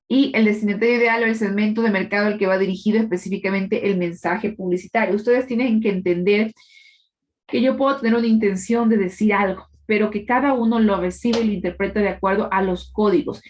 S2: Y el destinatario ideal o el segmento de mercado al que va dirigido específicamente el mensaje publicitario. Ustedes tienen que entender que yo puedo tener una intención de decir algo, pero que cada uno lo recibe y lo interpreta de acuerdo a los códigos,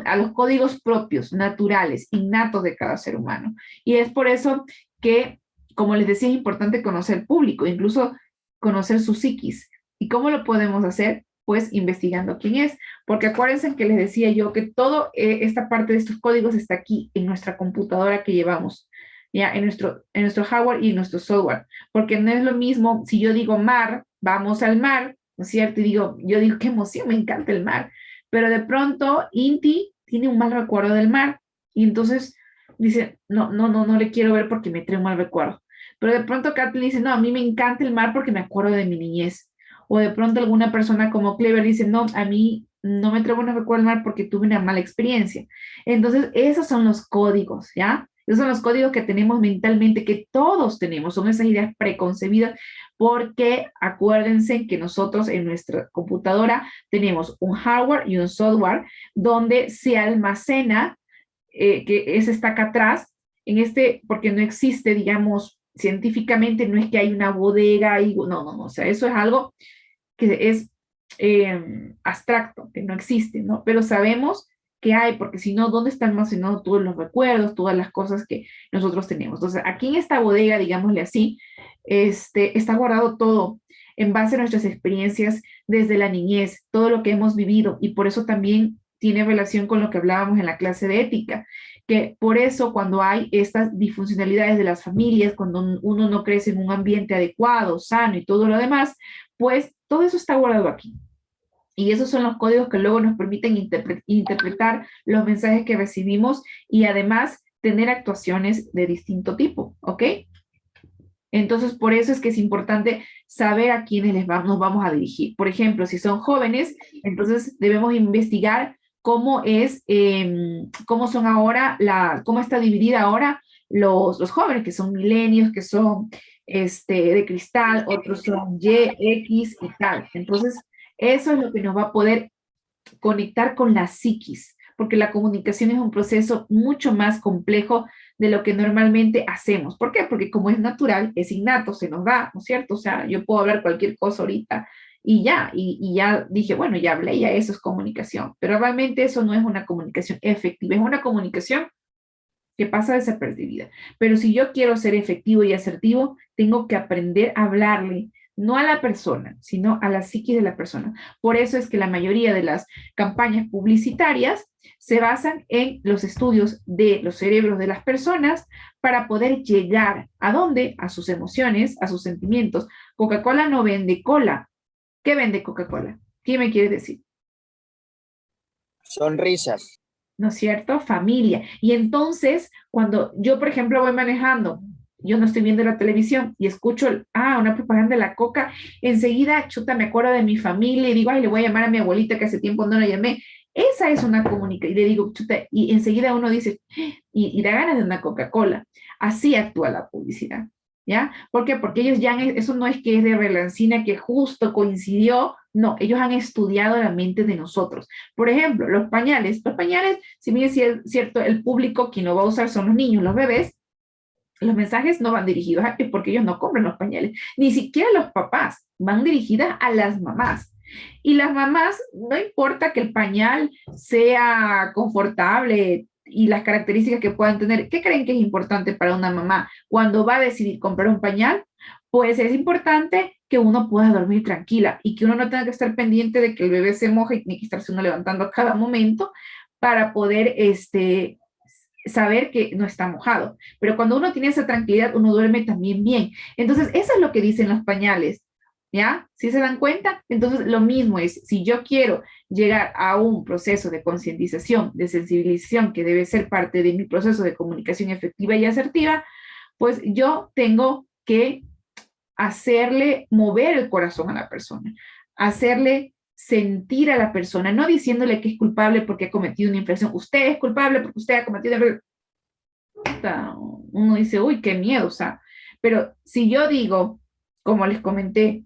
S2: a los códigos propios, naturales, innatos de cada ser humano. Y es por eso que, como les decía, es importante conocer el público, incluso conocer su psiquis. ¿Y cómo lo podemos hacer? Pues investigando quién es. Porque acuérdense que les decía yo que toda esta parte de estos códigos está aquí en nuestra computadora que llevamos, ya en nuestro hardware y en nuestro software. Porque no es lo mismo si yo digo mar, vamos al mar, ¿no es cierto? Y yo digo, qué emoción, me encanta el mar. Pero de pronto Inti tiene un mal recuerdo del mar. Y entonces dice, no le quiero ver porque me trae un mal recuerdo. Pero de pronto Kathleen dice, no, a mí me encanta el mar porque me acuerdo de mi niñez. O de pronto alguna persona como Clever dice, no, a mí no me trae buenos recuerdos del mar porque tuve una mala experiencia. Entonces, esos son los códigos, ¿ya? Esos son los códigos que tenemos mentalmente, que todos tenemos, son esas ideas preconcebidas, porque acuérdense que nosotros en nuestra computadora tenemos un hardware y un software donde se almacena, que ese está acá atrás, porque no existe, digamos, científicamente, no es que hay una bodega y no, o sea, eso es algo que es abstracto, que no existe, ¿no? Pero sabemos que hay, porque si no, ¿dónde están almacenados todos los recuerdos, todas las cosas que nosotros tenemos? Entonces, aquí en esta bodega, digámosle así, está guardado todo en base a nuestras experiencias desde la niñez, todo lo que hemos vivido, y por eso también tiene relación con lo que hablábamos en la clase de ética, que por eso cuando hay estas disfuncionalidades de las familias, cuando uno no crece en un ambiente adecuado, sano y todo lo demás, pues todo eso está guardado aquí. Y esos son los códigos que luego nos permiten interpretar los mensajes que recibimos y además tener actuaciones de distinto tipo, ¿ok? Entonces, por eso es que es importante saber a quiénes nos vamos a dirigir. Por ejemplo, si son jóvenes, entonces debemos investigar cómo son ahora, cómo está dividida ahora los jóvenes, que son milenios, que son de cristal, otros son Y, X y tal. Entonces, eso es lo que nos va a poder conectar con la psiquis, porque la comunicación es un proceso mucho más complejo de lo que normalmente hacemos. ¿Por qué? Porque como es natural, es innato, se nos da, ¿no es cierto? O sea, yo puedo hablar cualquier cosa ahorita y ya dije, bueno, ya hablé, ya eso es comunicación, pero realmente eso no es una comunicación efectiva, es una comunicación que pasa desapercibida. Pero si yo quiero ser efectivo y asertivo, tengo que aprender a hablarle, no a la persona, sino a la psiquis de la persona. Por eso es que la mayoría de las campañas publicitarias se basan en los estudios de los cerebros de las personas para poder llegar ¿a dónde? A sus emociones, a sus sentimientos. Coca-Cola no vende cola. ¿Qué vende Coca-Cola? ¿Qué me quiere decir?
S7: Sonrisas.
S2: ¿No es cierto? Familia. Y entonces, cuando yo, por ejemplo, voy manejando, yo no estoy viendo la televisión y escucho, una propaganda de la Coca, enseguida, chuta, me acuerdo de mi familia y digo, ay, le voy a llamar a mi abuelita que hace tiempo no la llamé. Esa es una comunicación. Y le digo, chuta, y enseguida uno dice, y da ganas de una Coca-Cola. Así actúa la publicidad. ¿Ya? ¿Por qué? Porque ellos ya, eso no es que es de relancina que justo coincidió, no, ellos han estudiado la mente de nosotros. Por ejemplo, los pañales, si bien es cierto, el público que no va a usar son los niños, los bebés, los mensajes no van dirigidos a ellos porque ellos no compran los pañales, ni siquiera los papás, van dirigidas a las mamás. Y las mamás, no importa que el pañal sea confortable, y las características que puedan tener, ¿qué creen que es importante para una mamá cuando va a decidir comprar un pañal? Pues es importante que uno pueda dormir tranquila y que uno no tenga que estar pendiente de que el bebé se moje y tiene que estarse uno levantando a cada momento para poder saber que no está mojado. Pero cuando uno tiene esa tranquilidad, uno duerme también bien. Entonces, eso es lo que dicen los pañales. ¿Ya? ¿Sí se dan cuenta? Entonces, lo mismo es, si yo quiero llegar a un proceso de concientización, de sensibilización, que debe ser parte de mi proceso de comunicación efectiva y asertiva, pues yo tengo que hacerle mover el corazón a la persona, hacerle sentir a la persona, no diciéndole que es culpable porque ha cometido una infracción. Usted es culpable porque usted ha cometido una infracción. Uno dice, uy, qué miedo, o sea, pero si yo digo, como les comenté,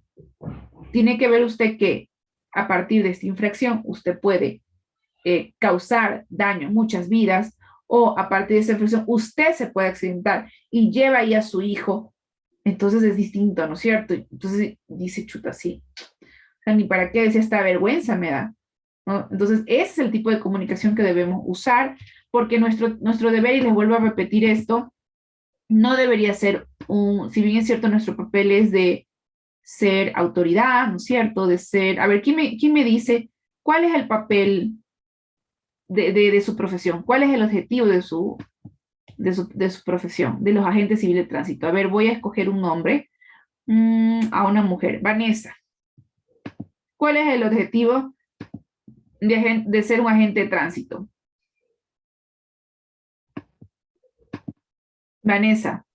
S2: tiene que ver usted que a partir de esta infracción usted puede causar daño a muchas vidas, o a partir de esta infracción usted se puede accidentar y lleva ahí a su hijo, entonces es distinto, ¿no es cierto? Entonces dice, chuta, sí, o sea, ni para qué decir, esta vergüenza me da, ¿no? Entonces ese es el tipo de comunicación que debemos usar, porque nuestro deber, y les vuelvo a repetir esto, no debería ser si bien es cierto, nuestro papel es de ser autoridad, ¿no es cierto? De ser, a ver, ¿quién me dice cuál es el papel de su profesión? ¿Cuál es el objetivo de su profesión, de los agentes civiles de tránsito? A ver, voy a escoger un nombre, a una mujer, Vanessa. ¿Cuál es el objetivo de ser un agente de tránsito? Vanessa.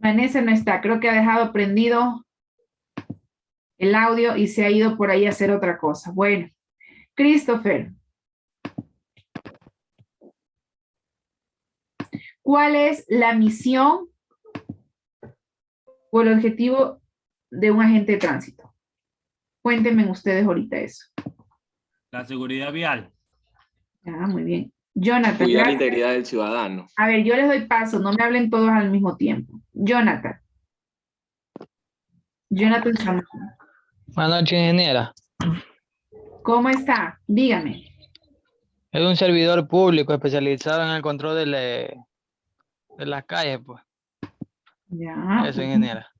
S2: Vanessa no está, creo que ha dejado prendido el audio y se ha ido por ahí a hacer otra cosa. Bueno, Christopher, ¿cuál es la misión o el objetivo de un agente de tránsito? Cuéntenme ustedes ahorita eso.
S1: La seguridad vial.
S2: Muy bien. Jonathan.
S3: Cuidar la
S2: gracias.
S3: integridad del ciudadano.
S2: A ver, yo les doy paso, no me hablen todos al mismo tiempo. Jonathan. Jonathan Samuel.
S8: Buenas noches, ingeniera.
S2: ¿Cómo está? Dígame.
S8: Es un servidor público especializado en el control de las calles, pues.
S2: Ya.
S8: Eso, ingeniera.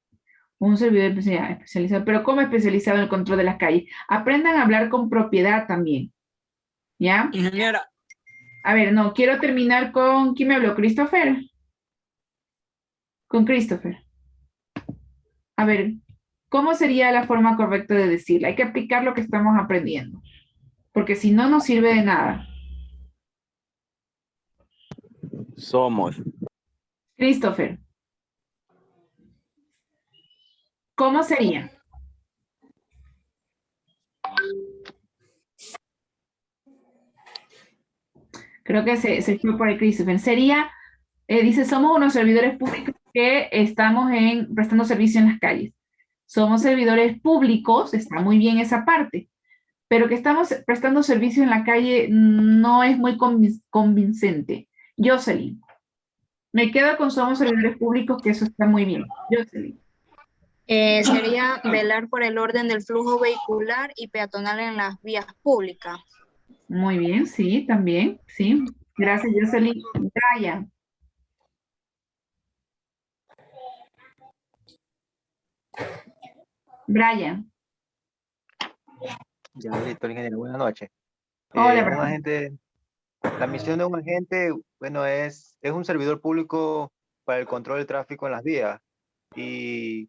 S2: Un servidor especializado. Pero ¿cómo especializado en el control de las calles? Aprendan a hablar con propiedad también. ¿Ya?
S7: Ingeniera.
S2: A ver, no, quiero terminar con... ¿Quién me habló? ¿Christopher? Con Christopher. A ver, ¿cómo sería la forma correcta de decirle? Hay que aplicar lo que estamos aprendiendo. Porque si no, no sirve de nada.
S6: Somos.
S2: Christopher. ¿Cómo sería? Creo que se fue por el Christopher. Sería, dice, somos unos servidores públicos que estamos prestando servicio en las calles. Somos servidores públicos, está muy bien esa parte, pero que estamos prestando servicio en la calle no es muy convincente. Jocelyn. Me quedo con somos servidores públicos, que eso está muy bien. Jocelyn.
S7: Sería velar por el orden del flujo vehicular y peatonal en las vías públicas.
S2: Muy bien, sí, también, sí. Gracias, Jocelyn. Brian. Brian.
S4: Ya, listo, ingeniero. Buenas noches.
S2: Hola,
S4: Un
S2: Brian.
S4: agente, la misión de un agente, bueno, es un servidor público para el control del tráfico en las vías y,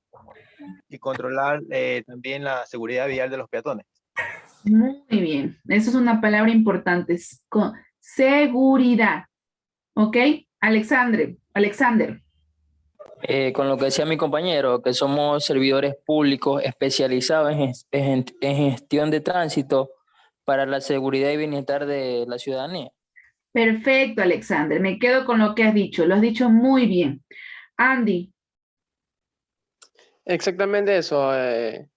S4: y controlar también la seguridad vial de los peatones.
S2: Muy bien. Eso es una palabra importante. Seguridad. ¿Ok? Alexander.
S9: Con lo que decía mi compañero, que somos servidores públicos especializados en gestión de tránsito para la seguridad y bienestar de la ciudadanía.
S2: Perfecto, Alexander. Me quedo con lo que has dicho. Lo has dicho muy bien. Andy.
S10: Exactamente eso.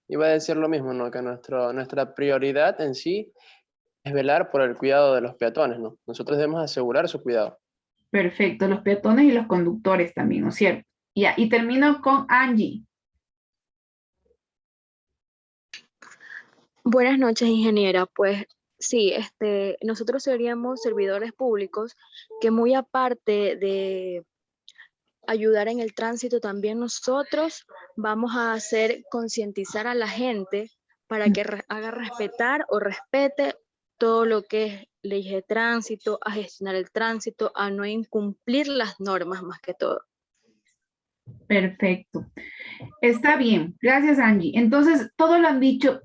S10: Iba a decir lo mismo, ¿no? Que nuestra prioridad en sí es velar por el cuidado de los peatones, ¿no? Nosotros debemos asegurar su cuidado.
S2: Perfecto. Los peatones y los conductores también, ¿no es cierto? Ya, y termino con Angie.
S7: Buenas noches, ingeniera. Pues sí, nosotros seríamos servidores públicos que muy aparte de ayudar en el tránsito, también nosotros vamos a hacer concientizar a la gente para que haga respetar o respete todo lo que es leyes de tránsito, a gestionar el tránsito, a no incumplir las normas más que todo.
S2: Perfecto. Está bien. Gracias, Angie. Entonces, todos han dicho,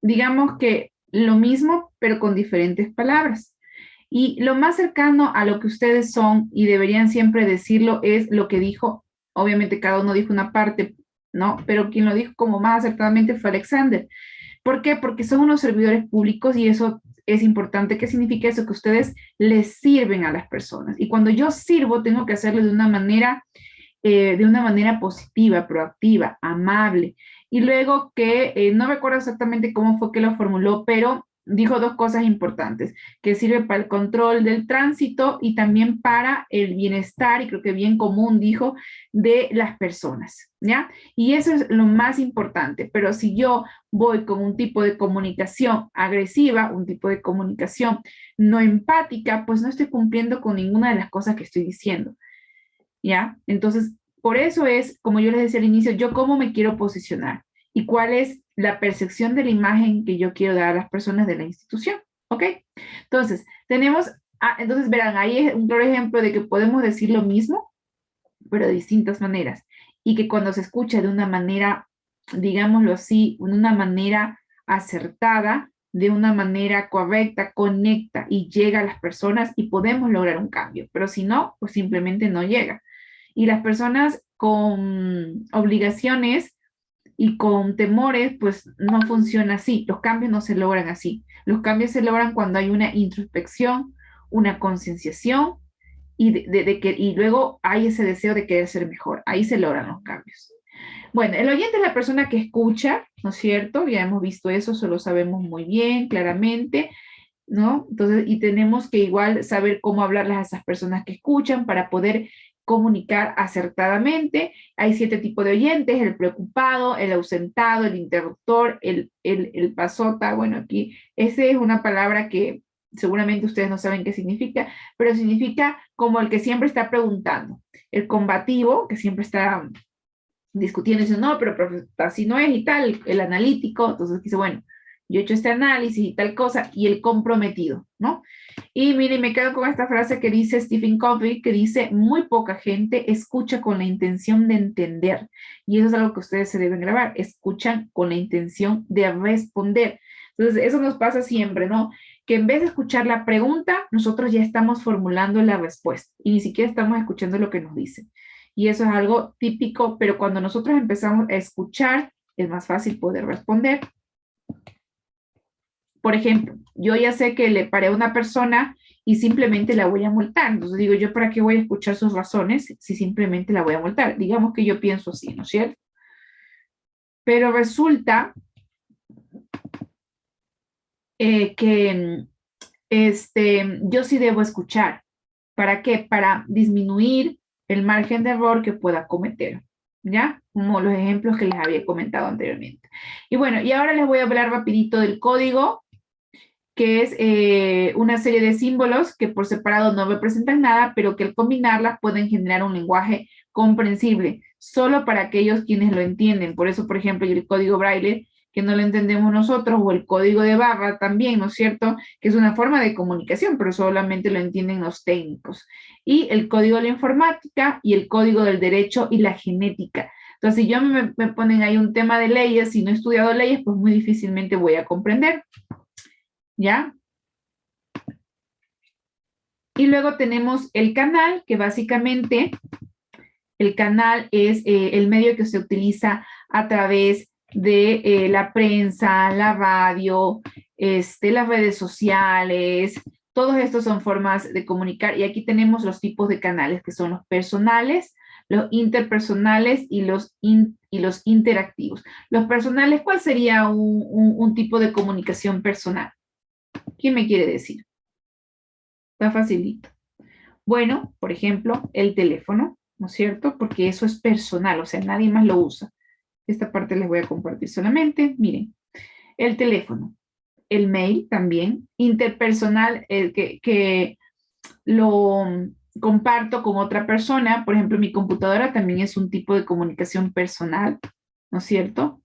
S2: digamos que lo mismo, pero con diferentes palabras. Y lo más cercano a lo que ustedes son y deberían siempre decirlo es lo que dijo, obviamente cada uno dijo una parte, ¿no? Pero quien lo dijo como más acertadamente fue Alexander. ¿Por qué? Porque son unos servidores públicos y eso es importante. ¿Qué significa eso? Que ustedes les sirven a las personas. Y cuando yo sirvo, tengo que hacerlo de una manera positiva, proactiva, amable. Y luego que, no recuerdo exactamente cómo fue que lo formuló, pero dijo dos cosas importantes, que sirve para el control del tránsito y también para el bienestar, y creo que bien común dijo, de las personas, ¿ya? Y eso es lo más importante, pero si yo voy con un tipo de comunicación agresiva, un tipo de comunicación no empática, pues no estoy cumpliendo con ninguna de las cosas que estoy diciendo. ¿Ya? Entonces, por eso es, como yo les decía al inicio, yo cómo me quiero posicionar y cuál es la percepción de la imagen que yo quiero dar a las personas de la institución, ¿ok? Entonces, entonces verán, ahí es un claro ejemplo de que podemos decir lo mismo, pero de distintas maneras, y que cuando se escucha de una manera, digámoslo así, de una manera acertada, de una manera correcta, conecta y llega a las personas y podemos lograr un cambio, pero si no, pues simplemente no llega. Y las personas con obligaciones y con temores, pues no funciona así. Los cambios no se logran así. Los cambios se logran cuando hay una introspección, una concienciación y luego hay ese deseo de querer ser mejor. Ahí se logran los cambios. Bueno, el oyente es la persona que escucha, ¿no es cierto? Ya hemos visto eso, eso lo sabemos muy bien, claramente, ¿no? Entonces, y tenemos que igual saber cómo hablarles a esas personas que escuchan para poder comunicar acertadamente. Hay 7 tipos de oyentes: el preocupado, el ausentado, el interruptor, el pasota. Bueno, aquí, esa es una palabra que seguramente ustedes no saben qué significa, pero significa como el que siempre está preguntando. El combativo, que siempre está discutiendo, dice, no, pero así no es y tal. El analítico, entonces dice, bueno, yo he hecho este análisis y tal cosa, y el comprometido, ¿no? Y mire, me quedo con esta frase que dice Stephen Covey, que dice, muy poca gente escucha con la intención de entender, y eso es algo que ustedes se deben grabar, escuchan con la intención de responder. Entonces, eso nos pasa siempre, ¿no? Que en vez de escuchar la pregunta, nosotros ya estamos formulando la respuesta, y ni siquiera estamos escuchando lo que nos dicen. Y eso es algo típico, pero cuando nosotros empezamos a escuchar, es más fácil poder responder. Por ejemplo, yo ya sé que le paré a una persona y simplemente la voy a multar. Entonces digo, ¿yo para qué voy a escuchar sus razones si simplemente la voy a multar? Digamos que yo pienso así, ¿no es cierto? Pero resulta que yo sí debo escuchar. ¿Para qué? Para disminuir el margen de error que pueda cometer. ¿ya? Como los ejemplos que les había comentado anteriormente. Y bueno, y ahora les voy a hablar rapidito del código, que es una serie de símbolos que por separado no representan nada, pero que al combinarlas pueden generar un lenguaje comprensible, solo para aquellos quienes lo entienden. Por eso, por ejemplo, el código Braille, que no lo entendemos nosotros, o el código de barra también, ¿no es cierto? Que es una forma de comunicación, pero solamente lo entienden los técnicos. Y el código de la informática y el código del derecho y la genética. Entonces, si yo me ponen ahí un tema de leyes, si no he estudiado leyes, pues muy difícilmente voy a comprender. ¿Ya? Y luego tenemos el canal, que básicamente el canal es el medio que se utiliza a través de la prensa, la radio, las redes sociales. Todos estos son formas de comunicar. Y aquí tenemos los tipos de canales, que son los personales, los interpersonales y los interactivos. Los personales, ¿cuál sería un tipo de comunicación personal? ¿Quién me quiere decir? Está facilito. Bueno, por ejemplo, el teléfono, ¿no es cierto? Porque eso es personal, o sea, nadie más lo usa. Esta parte les voy a compartir solamente. Miren, el teléfono, el mail también, interpersonal, que lo comparto con otra persona. Por ejemplo, mi computadora también es un tipo de comunicación personal, ¿no es cierto?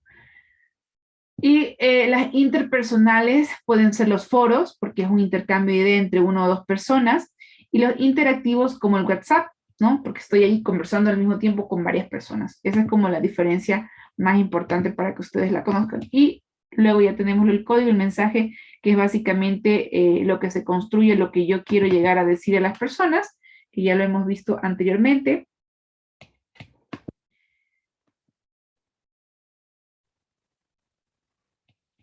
S2: Y las interpersonales pueden ser los foros, porque es un intercambio de idea entre una o dos personas, y los interactivos como el WhatsApp, ¿no? Porque estoy ahí conversando al mismo tiempo con varias personas. Esa es como la diferencia más importante para que ustedes la conozcan. Y luego ya tenemos el código, el mensaje, que es básicamente lo que se construye, lo que yo quiero llegar a decir a las personas, que ya lo hemos visto anteriormente.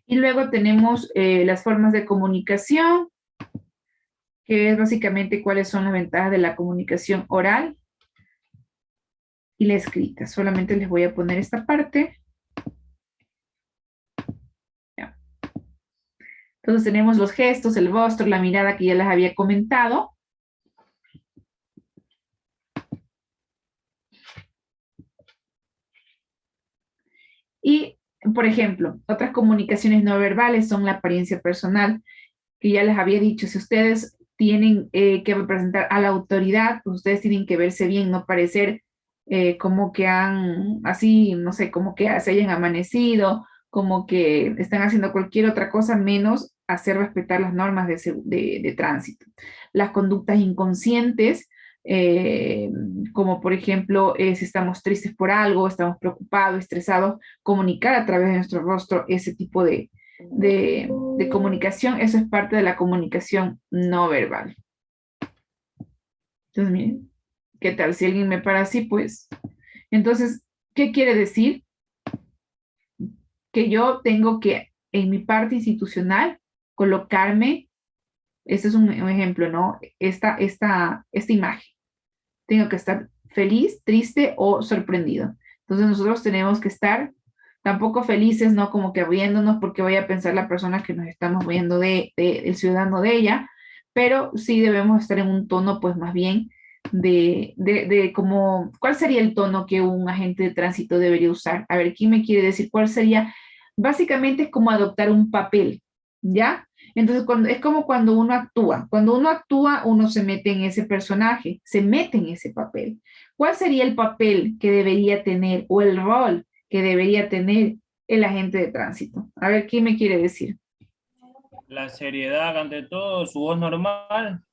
S2: Y luego tenemos las formas de comunicación, que es básicamente cuáles son las ventajas de la comunicación oral y la escrita. Solamente les voy a poner esta parte. Ya. Entonces tenemos los gestos, el rostro, la mirada que ya les había comentado. Y, por ejemplo, otras comunicaciones no verbales son la apariencia personal, que ya les había dicho, si ustedes tienen que representar a la autoridad, pues ustedes tienen que verse bien, no parecer como que han, así, no sé, como que se hayan amanecido, como que están haciendo cualquier otra cosa menos hacer respetar las normas de tránsito. Las conductas inconscientes, como por ejemplo, si estamos tristes por algo, estamos preocupados, estresados, comunicar a través de nuestro rostro ese tipo de comunicación, eso es parte de la comunicación no verbal. Entonces, miren, ¿qué tal? Si alguien me para así, pues, entonces, ¿qué quiere decir? Que yo tengo que, en mi parte institucional, colocarme, este es un ejemplo, ¿no? Esta imagen. Tengo que estar feliz, triste o sorprendido. Entonces, nosotros tenemos que estar tampoco felices, ¿no? Como que riéndonos porque vaya a pensar la persona que nos estamos viendo el ciudadano de ella, pero sí debemos estar en un tono, pues más bien de como, ¿cuál sería el tono que un agente de tránsito debería usar? A ver, ¿quién me quiere decir cuál sería? Básicamente es como adoptar un papel, ¿ya? Entonces, es como cuando uno actúa, uno se mete en ese personaje, se mete en ese papel. ¿Cuál sería el papel que debería tener o el rol que debería tener el agente de tránsito? A ver, ¿quién me quiere decir?
S1: La seriedad ante todo, su voz normal.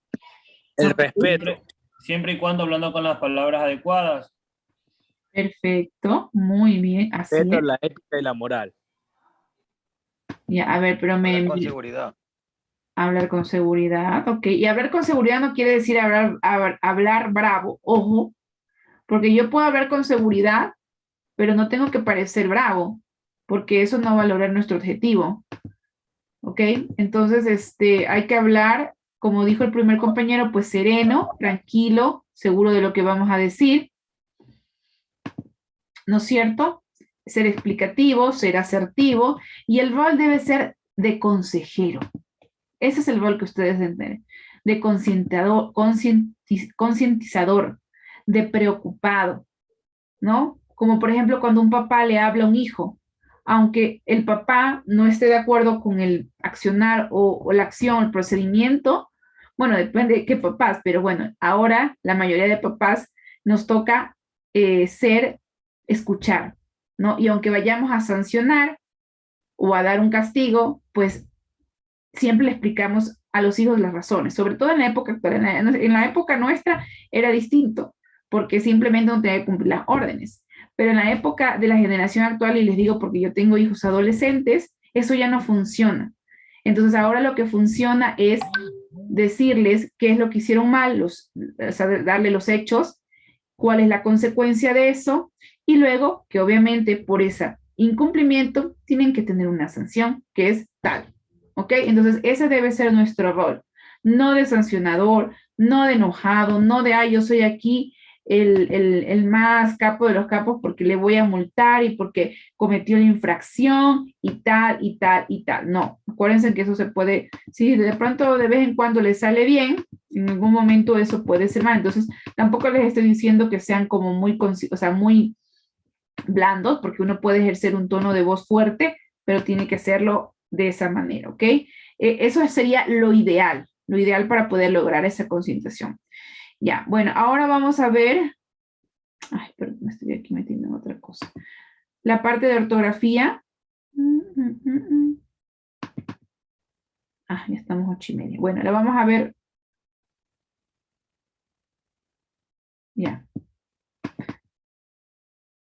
S6: El respeto.
S1: Siempre y cuando hablando con las palabras adecuadas.
S2: Perfecto, muy bien, así
S6: Respeto,
S2: es.
S6: la ética y la moral.
S2: Ya, a ver, pero
S4: Con seguridad.
S2: hablar con seguridad, ok. Y hablar con seguridad no quiere decir hablar bravo, ojo, porque yo puedo hablar con seguridad, pero no tengo que parecer bravo, porque eso no va a lograr nuestro objetivo. ¿Ok? Entonces, hay que hablar, como dijo el primer compañero, pues sereno, tranquilo, seguro de lo que vamos a decir, ¿no es cierto? Ser explicativo, ser asertivo, y el rol debe ser de consejero. Ese es el rol que ustedes deben tener, de concientizador, de preocupado, ¿no? como por ejemplo cuando un papá le habla a un hijo, aunque el papá no esté de acuerdo con el accionar o la acción, el procedimiento, bueno, depende de qué papás, pero bueno, ahora la mayoría de papás nos toca escuchar, ¿no? Y aunque vayamos a sancionar o a dar un castigo, pues siempre le explicamos a los hijos las razones, sobre todo en la época actual. En la época nuestra era distinto, porque simplemente no tenía que cumplir las órdenes. Pero en la época de la generación actual, y les digo porque yo tengo hijos adolescentes, eso ya no funciona. Entonces ahora lo que funciona es decirles qué es lo que hicieron mal, o sea, darle los hechos, cuál es la consecuencia de eso, y luego que obviamente por ese incumplimiento tienen que tener una sanción que es tal. ¿Ok? Entonces, ese debe ser nuestro rol. No de sancionador, no de enojado, no de, ay, yo soy aquí el más capo de los capos porque le voy a multar y porque cometió la infracción y tal, y tal, y tal. No, acuérdense que eso se puede, si de pronto de vez en cuando les sale bien, en algún momento eso puede ser mal. Entonces, tampoco les estoy diciendo que sean como muy, o sea, muy blandos, porque uno puede ejercer un tono de voz fuerte, pero tiene que hacerlo de esa manera, ¿ok? Eso sería lo ideal para poder lograr esa concientización. Ya, bueno, ahora vamos a ver, ay, perdón, me estoy aquí metiendo en otra cosa. La parte de ortografía. Ah, ya estamos 8:30. Bueno, la vamos a ver. Ya.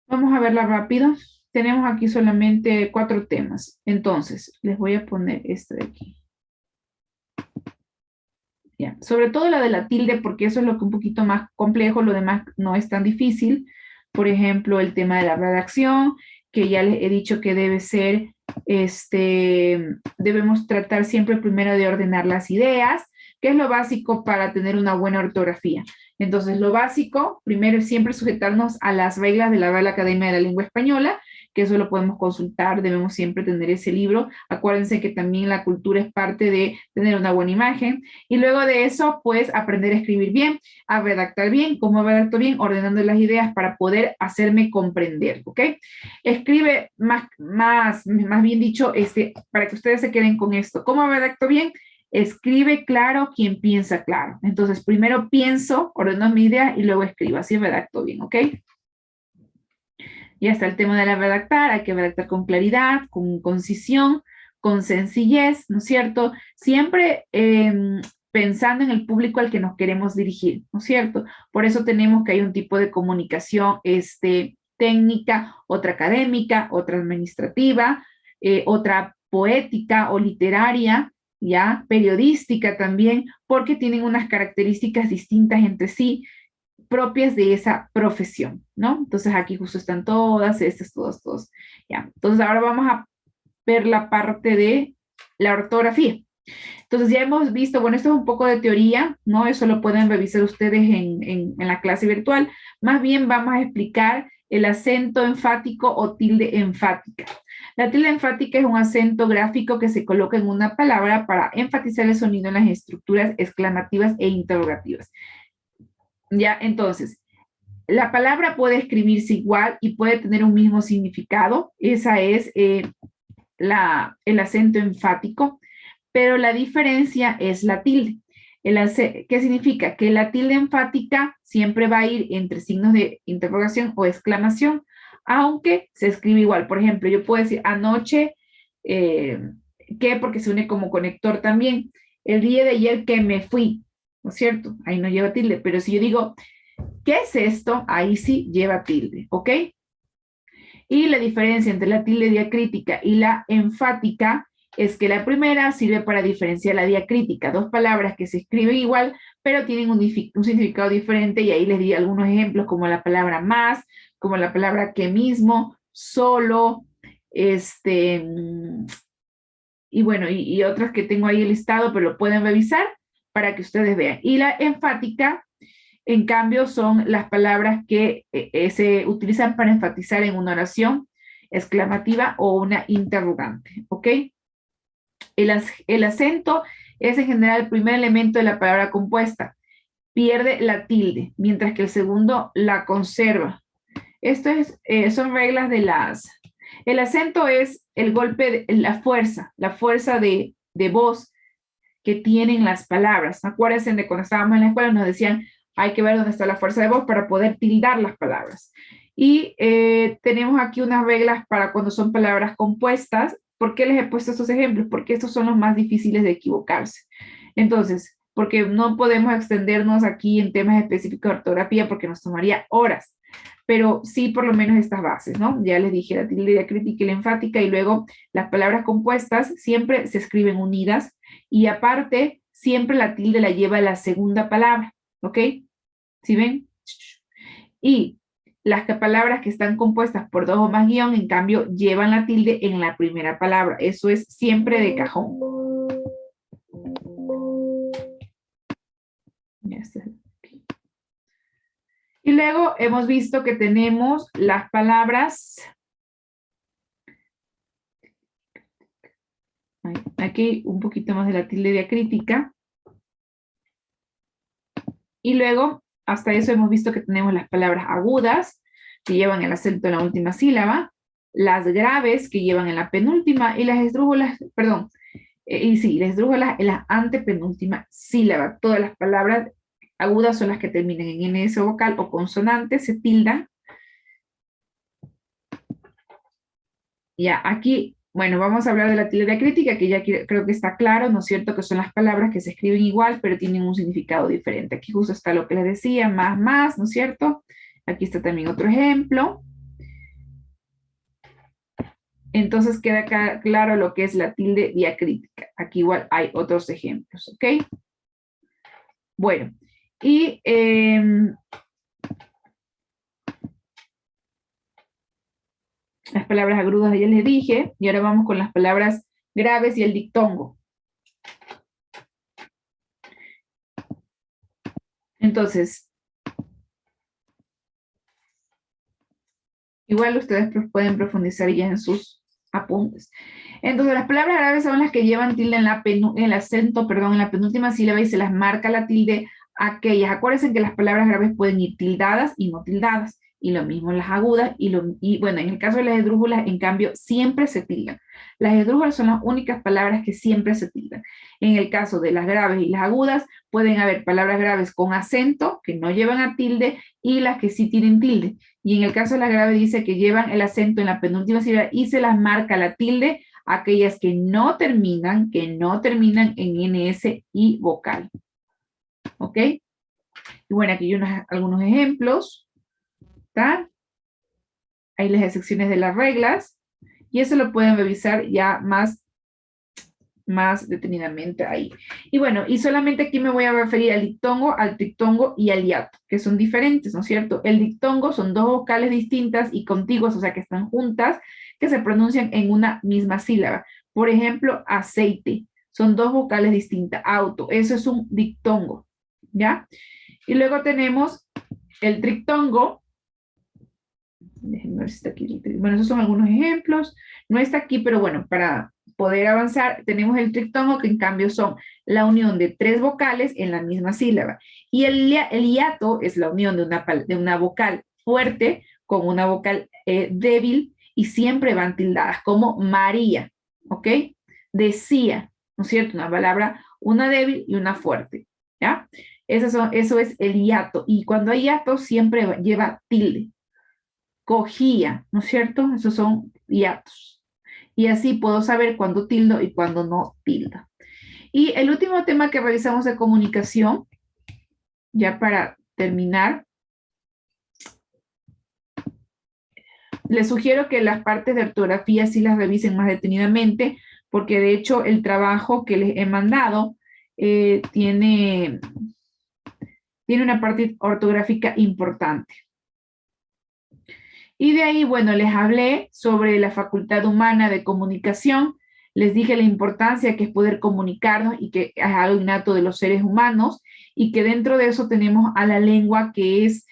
S2: Vamos a verla rápido. Tenemos aquí solamente 4 temas. Entonces, les voy a poner esto de aquí. Ya. Sobre todo la de la tilde, porque eso es lo que un poquito más complejo, lo demás no es tan difícil. Por ejemplo, el tema de la redacción, que ya les he dicho que debe ser, debemos tratar siempre primero de ordenar las ideas, que es lo básico para tener una buena ortografía. Entonces, lo básico, primero es siempre sujetarnos a las reglas de la Real Academia de la Lengua Española, que eso lo podemos consultar, debemos siempre tener ese libro. Acuérdense que también la cultura es parte de tener una buena imagen. Y luego de eso, pues, aprender a escribir bien, a redactar bien. ¿Cómo redacto bien? Ordenando las ideas para poder hacerme comprender, ¿ok? Escribe más bien dicho, para que ustedes se queden con esto. ¿Cómo redacto bien? Escribe claro quien piensa claro. Entonces, primero pienso, ordeno mi idea y luego escribo. Así redacto bien, ¿ok? Ya está el tema de la redactar. Hay que redactar con claridad, con concisión, con sencillez, ¿no es cierto? Siempre pensando en el público al que nos queremos dirigir, ¿no es cierto? Por eso tenemos que hay un tipo de comunicación técnica, otra académica, otra administrativa, otra poética o literaria, ya, periodística también, porque tienen unas características distintas entre sí, propias de esa profesión, ¿no? Entonces aquí justo están todas, estas, todos, ya. Entonces ahora vamos a ver la parte de la ortografía. Entonces ya hemos visto, bueno, esto es un poco de teoría, ¿no? Eso lo pueden revisar ustedes en la clase virtual. Más bien vamos a explicar el acento enfático o tilde enfática. La tilde enfática es un acento gráfico que se coloca en una palabra para enfatizar el sonido en las estructuras exclamativas e interrogativas. Ya, entonces, la palabra puede escribirse igual y puede tener un mismo significado. Esa es el acento enfático, pero la diferencia es la tilde. ¿Qué significa? Que la tilde enfática siempre va a ir entre signos de interrogación o exclamación, aunque se escribe igual. Por ejemplo, yo puedo decir anoche, que porque se une como conector también. El día de ayer que me fui, ¿no es cierto? Ahí no lleva tilde, pero si yo digo, ¿qué es esto? Ahí sí lleva tilde, ¿ok? Y la diferencia entre la tilde diacrítica y la enfática es que la primera sirve para diferenciar la diacrítica, 2 palabras que se escriben igual, pero tienen un significado diferente, y ahí les di algunos ejemplos como la palabra más, como la palabra que mismo, solo, y bueno, y otras que tengo ahí el listado, pero lo pueden revisar para que ustedes vean. Y la enfática, en cambio, son las palabras que se utilizan para enfatizar en una oración exclamativa o una interrogante, ¿ok? El acento es en general el primer elemento de la palabra compuesta. Pierde la tilde, mientras que el segundo la conserva. Son reglas de el acento es el golpe, la fuerza de voz que tienen las palabras. Acuérdense de cuando estábamos en la escuela nos decían, hay que ver dónde está la fuerza de voz para poder tildar las palabras. Y tenemos aquí unas reglas para cuando son palabras compuestas. ¿Por qué les he puesto estos ejemplos? Porque estos son los más difíciles de equivocarse. Entonces, porque no podemos extendernos aquí en temas específicos de ortografía porque nos tomaría horas. Pero sí por lo menos estas bases, ¿no? Ya les dije la tilde diacrítica y la enfática, y luego las palabras compuestas siempre se escriben unidas, y aparte siempre la tilde la lleva la segunda palabra, ¿ok? ¿Sí ven? Y las palabras que están compuestas por dos o más guión, en cambio, llevan la tilde en la primera palabra. Eso es siempre de cajón. Ya está. Y luego hemos visto que tenemos las palabras. Aquí un poquito más de la tilde diacrítica. Y luego, hasta eso hemos visto que tenemos las palabras agudas, que llevan el acento en la última sílaba, las graves, que llevan en la penúltima, y las esdrújulas, perdón, las esdrújulas en la antepenúltima sílaba. Todas las palabras agudas son las que terminan en NS vocal o consonante, se tildan. Ya, aquí, bueno, vamos a hablar de la tilde diacrítica, que ya creo que está claro, ¿no es cierto? Que son las palabras que se escriben igual, pero tienen un significado diferente. Aquí justo está lo que les decía, más, ¿no es cierto? Aquí está también otro ejemplo. Entonces queda acá claro lo que es la tilde diacrítica. Aquí igual hay otros ejemplos, ¿ok? Bueno, y las palabras agudas ya les dije, y ahora vamos con las palabras graves y el dictongo. Entonces, igual ustedes pueden profundizar ya en sus apuntes. Entonces, las palabras graves son las que llevan tilde en el acento, perdón, en la penúltima sílaba, y se las marca la tilde aquellas. Acuérdense que las palabras graves pueden ir tildadas y no tildadas, y lo mismo las agudas, y bueno, en el caso de las esdrújulas, en cambio, siempre se tildan. Las esdrújulas son las únicas palabras que siempre se tildan. En el caso de las graves y las agudas, pueden haber palabras graves con acento, que no llevan a tilde, y las que sí tienen tilde. Y en el caso de las graves dice que llevan el acento en la penúltima sílaba y se las marca la tilde, aquellas que no terminan en NS y vocal. ¿Ok? Y bueno, aquí hay algunos ejemplos. ¿Está? Ahí las secciones de las reglas. Y eso lo pueden revisar ya más detenidamente ahí. Y bueno, y solamente aquí me voy a referir al diptongo y al hiato, que son diferentes, ¿no es cierto? El diptongo son dos vocales distintas y contiguas, o sea que están juntas, que se pronuncian en una misma sílaba. Por ejemplo, aceite. Son dos vocales distintas. Auto. Eso es un diptongo. ¿Ya? Y luego tenemos el triptongo. Déjenme ver si está aquí. Bueno, esos son algunos ejemplos. No está aquí, pero bueno, para poder avanzar, tenemos el triptongo, que en cambio son la unión de tres vocales en la misma sílaba. Y el hiato es la unión de una vocal fuerte con una vocal débil, y siempre van tildadas, como María, ¿ok? Decía, ¿no es cierto? Una palabra, una débil y una fuerte, ¿ya? Eso es el hiato, y cuando hay hiato siempre lleva tilde. Cogía, ¿no es cierto? Esos son hiatos. Y así puedo saber cuándo tildo y cuándo no tildo. Y el último tema que revisamos de comunicación, ya para terminar, les sugiero que las partes de ortografía sí las revisen más detenidamente, porque de hecho el trabajo que les he mandado tiene una parte ortográfica importante. Y de ahí, bueno, les hablé sobre la facultad humana de comunicación, les dije la importancia que es poder comunicarnos y que es algo innato de los seres humanos, y que dentro de eso tenemos a la lengua, que es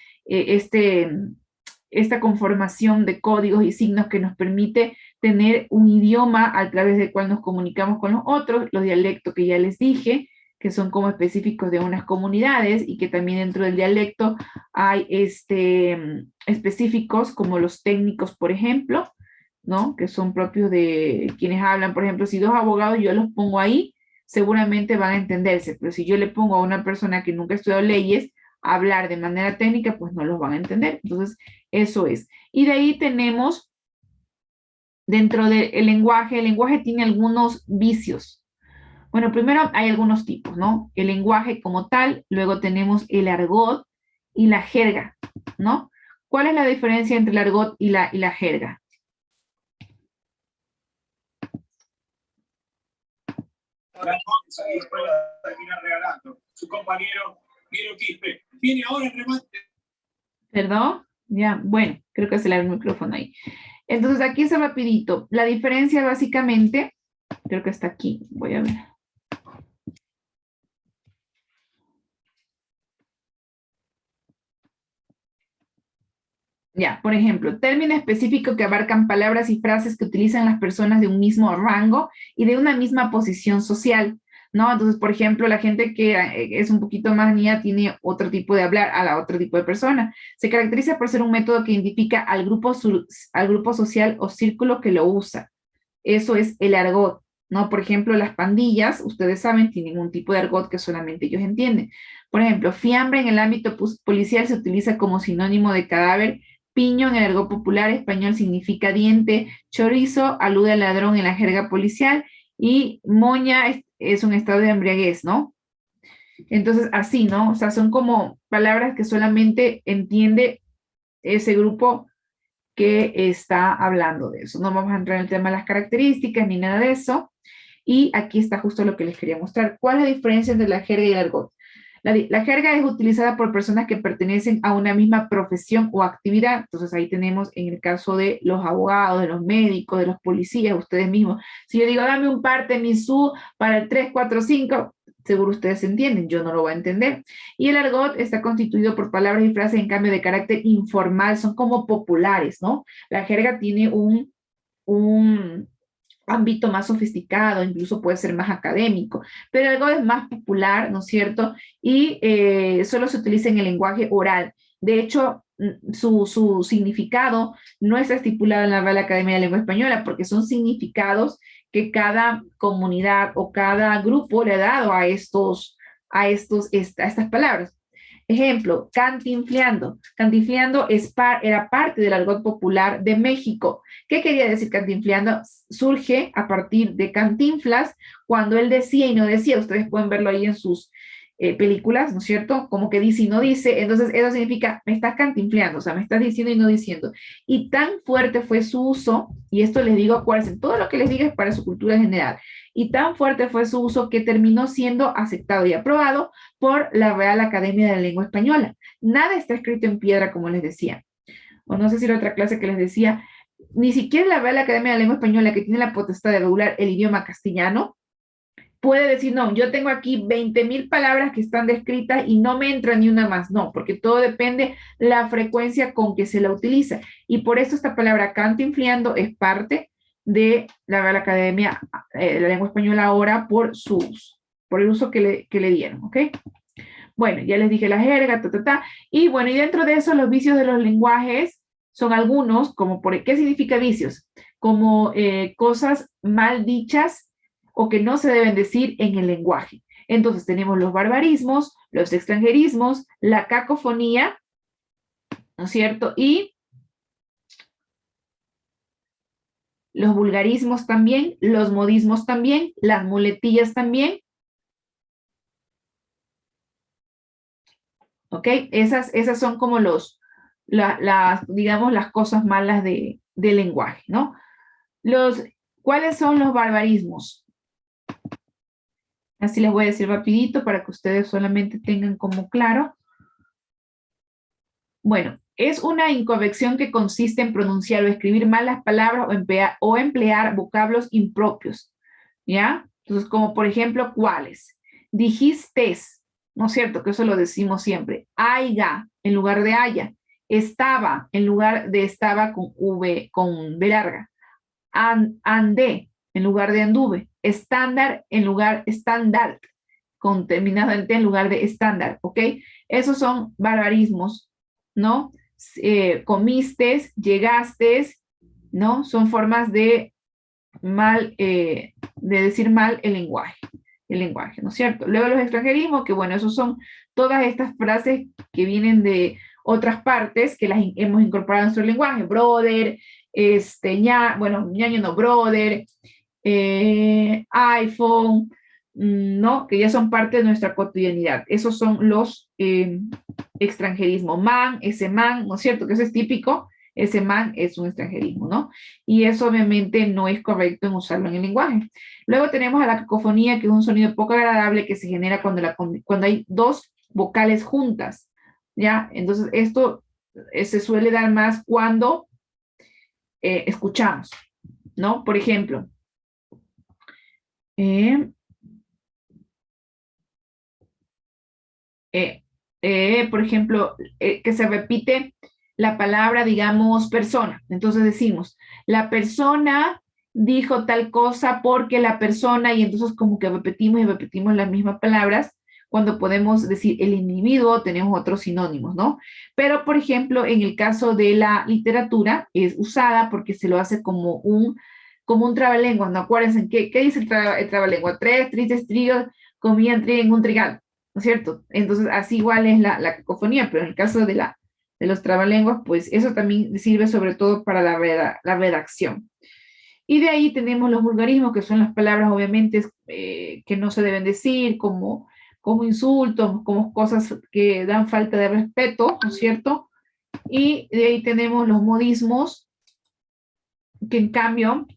S2: esta conformación de códigos y signos que nos permite tener un idioma a través del cual nos comunicamos con los otros, los dialectos que ya les dije, que son como específicos de unas comunidades y que también dentro del dialecto hay específicos como los técnicos, por ejemplo, ¿no? Que son propios de quienes hablan. Por ejemplo, si dos abogados yo los pongo ahí, seguramente van a entenderse, pero si yo le pongo a una persona que nunca ha estudiado leyes a hablar de manera técnica, pues no los van a entender. Entonces, eso es. Y de ahí tenemos, dentro del lenguaje, el lenguaje tiene algunos vicios. Bueno, primero hay algunos tipos, ¿no? El lenguaje como tal, luego tenemos el argot y la jerga, ¿no? ¿Cuál es la diferencia entre el argot y la jerga?
S11: Su compañero Miro Quispe viene ahora el remate.
S2: ¿Perdón? Ya, bueno, creo que se le abre el micrófono ahí. Entonces, aquí está rapidito. La diferencia básicamente, creo que está aquí, voy a ver. Ya, por ejemplo, término específico que abarcan palabras y frases que utilizan las personas de un mismo rango y de una misma posición social, ¿no? Entonces, por ejemplo, la gente que es un poquito más niña tiene otro tipo de hablar a la otro tipo de persona. Se caracteriza por ser un método que identifica al grupo social o círculo que lo usa. Eso es el argot, ¿no? Por ejemplo, las pandillas, ustedes saben, tienen un tipo de argot que solamente ellos entienden. Por ejemplo, fiambre en el ámbito policial se utiliza como sinónimo de cadáver. Piño en el argot popular español significa diente, chorizo alude al ladrón en la jerga policial y moña es un estado de embriaguez, ¿no? Entonces, así, ¿no? O sea, son como palabras que solamente entiende ese grupo que está hablando de eso. No vamos a entrar en el tema de las características ni nada de eso. Y aquí está justo lo que les quería mostrar. ¿Cuál es la diferencia entre la jerga y el argot? La jerga es utilizada por personas que pertenecen a una misma profesión o actividad. Entonces ahí tenemos en el caso de los abogados, de los médicos, de los policías, ustedes mismos. Si yo digo, dame un parte misú para el 3, 4, 5, seguro ustedes entienden, yo no lo voy a entender. Y el argot está constituido por palabras y frases en cambio de carácter informal, son como populares, ¿no? La jerga tiene un ámbito más sofisticado, incluso puede ser más académico, pero algo es más popular, ¿no es cierto? Y solo se utiliza en el lenguaje oral. De hecho, su significado no está estipulado en la Real Academia de Lengua Española porque son significados que cada comunidad o cada grupo le ha dado a estas palabras. Ejemplo, cantinfleando. Cantinfleando era parte del argot popular de México. ¿Qué quería decir cantinfleando? Surge a partir de Cantinflas, cuando él decía y no decía. Ustedes pueden verlo ahí en sus películas, ¿no es cierto? Como que dice y no dice. Entonces, eso significa, me estás cantinfleando, o sea, me estás diciendo y no diciendo. Y tan fuerte fue su uso, y esto les digo, acuérdense, todo lo que les diga es para su cultura general. Y tan fuerte fue su uso que terminó siendo aceptado y aprobado por la Real Academia de la Lengua Española. Nada está escrito en piedra, como les decía. O no sé si era otra clase que les decía, ni siquiera la Real Academia de la Lengua Española, que tiene la potestad de regular el idioma castellano, puede decir, no, yo tengo aquí 20,000 palabras que están descritas y no me entra ni una más. No, porque todo depende la frecuencia con que se la utiliza. Y por eso esta palabra cantinfleando es parte de la Real Academia de la Lengua Española ahora por el uso que le dieron, ¿ok? Bueno, ya les dije la jerga, y bueno, y dentro de eso los vicios de los lenguajes son algunos, como ¿qué significa vicios? Como cosas mal dichas o que no se deben decir en el lenguaje. Entonces tenemos los barbarismos, los extranjerismos, la cacofonía, ¿no es cierto? Y los vulgarismos también, los modismos también, las muletillas también. ¿Ok? Esas son como digamos, las cosas malas del lenguaje, ¿no? ¿Cuáles son los barbarismos? Así les voy a decir rapidito para que ustedes solamente tengan como claro. Bueno, es una incorrección que consiste en pronunciar o escribir mal las palabras o emplear vocablos impropios, ¿ya? Entonces, como por ejemplo, ¿cuáles? Dijistes, ¿no es cierto? Que eso lo decimos siempre. Aiga en lugar de haya. Estaba en lugar de estaba con B larga. Andé en lugar de anduve. Estándar en lugar estándar con terminado en T en lugar de estándar, ¿ok? Esos son barbarismos, ¿no? Comiste, llegaste, ¿no? Son formas de de decir mal el lenguaje, ¿no es cierto? Luego los extranjerismos, que bueno, esos son todas estas frases que vienen de otras partes que las hemos incorporado a nuestro lenguaje, brother, ñaño no, brother, iPhone, ¿no? Que ya son parte de nuestra cotidianidad. Esos son los extranjerismos. Man, ese man, ¿no es cierto? Que eso es típico. Ese man es un extranjerismo, ¿no? Y eso obviamente no es correcto en usarlo en el lenguaje. Luego tenemos a la cacofonía, que es un sonido poco agradable que se genera cuando hay dos vocales juntas, ¿ya? Entonces esto se suele dar más cuando escuchamos, ¿no? Por ejemplo, que se repite la palabra, digamos, persona. Entonces decimos, la persona dijo tal cosa porque la persona, y entonces como que repetimos y repetimos las mismas palabras, cuando podemos decir el individuo, tenemos otros sinónimos, ¿no? Pero, por ejemplo, en el caso de la literatura, es usada porque se lo hace como un trabalengua, ¿no? Acuérdense, ¿qué dice el trabalengua? Tres tristes tríos comían trigo en un trigal, ¿no es cierto? Entonces, así igual es la cacofonía, pero en el caso de los trabalenguas, pues eso también sirve sobre todo para la redacción. Y de ahí tenemos los vulgarismos, que son las palabras obviamente que no se deben decir, como insultos, como cosas que dan falta de respeto, ¿no es cierto? Y de ahí tenemos los modismos, que en cambio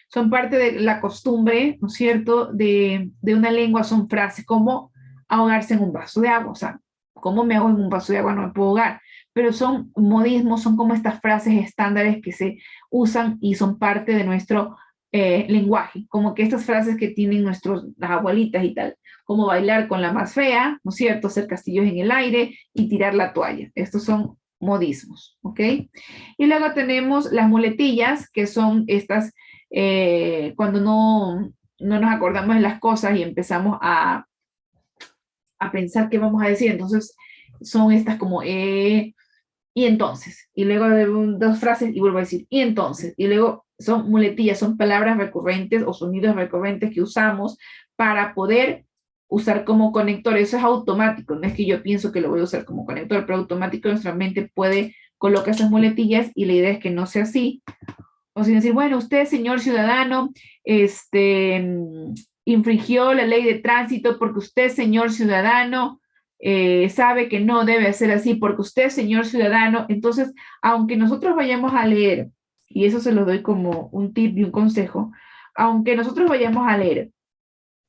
S2: son parte de la costumbre, ¿no es cierto?, de una lengua. Son frases como ahogarse en un vaso de agua. O sea, ¿cómo me ahogo en un vaso de agua? No me puedo ahogar. Pero son modismos, son como estas frases estándares que se usan y son parte de nuestro lenguaje. Como que estas frases que tienen las abuelitas y tal, como bailar con la más fea, ¿no es cierto?, hacer castillos en el aire y tirar la toalla. Estos son modismos, ¿ok? Y luego tenemos las muletillas, que son estas cuando no nos acordamos de las cosas y empezamos a pensar qué vamos a decir. Entonces son estas como y entonces, y luego de dos frases y vuelvo a decir y entonces, y luego son muletillas, son palabras recurrentes o sonidos recurrentes que usamos para poder usar como conector. Eso es automático, no es que yo pienso que lo voy a usar como conector, pero automático nuestra mente puede colocar esas muletillas, y la idea es que no sea así. O sin decir, bueno, usted, señor ciudadano, infringió la ley de tránsito porque usted, señor ciudadano, sabe que no debe hacer así porque usted, señor ciudadano. Entonces, aunque nosotros vayamos a leer, y eso se lo doy como un tip y un consejo, aunque nosotros vayamos a leer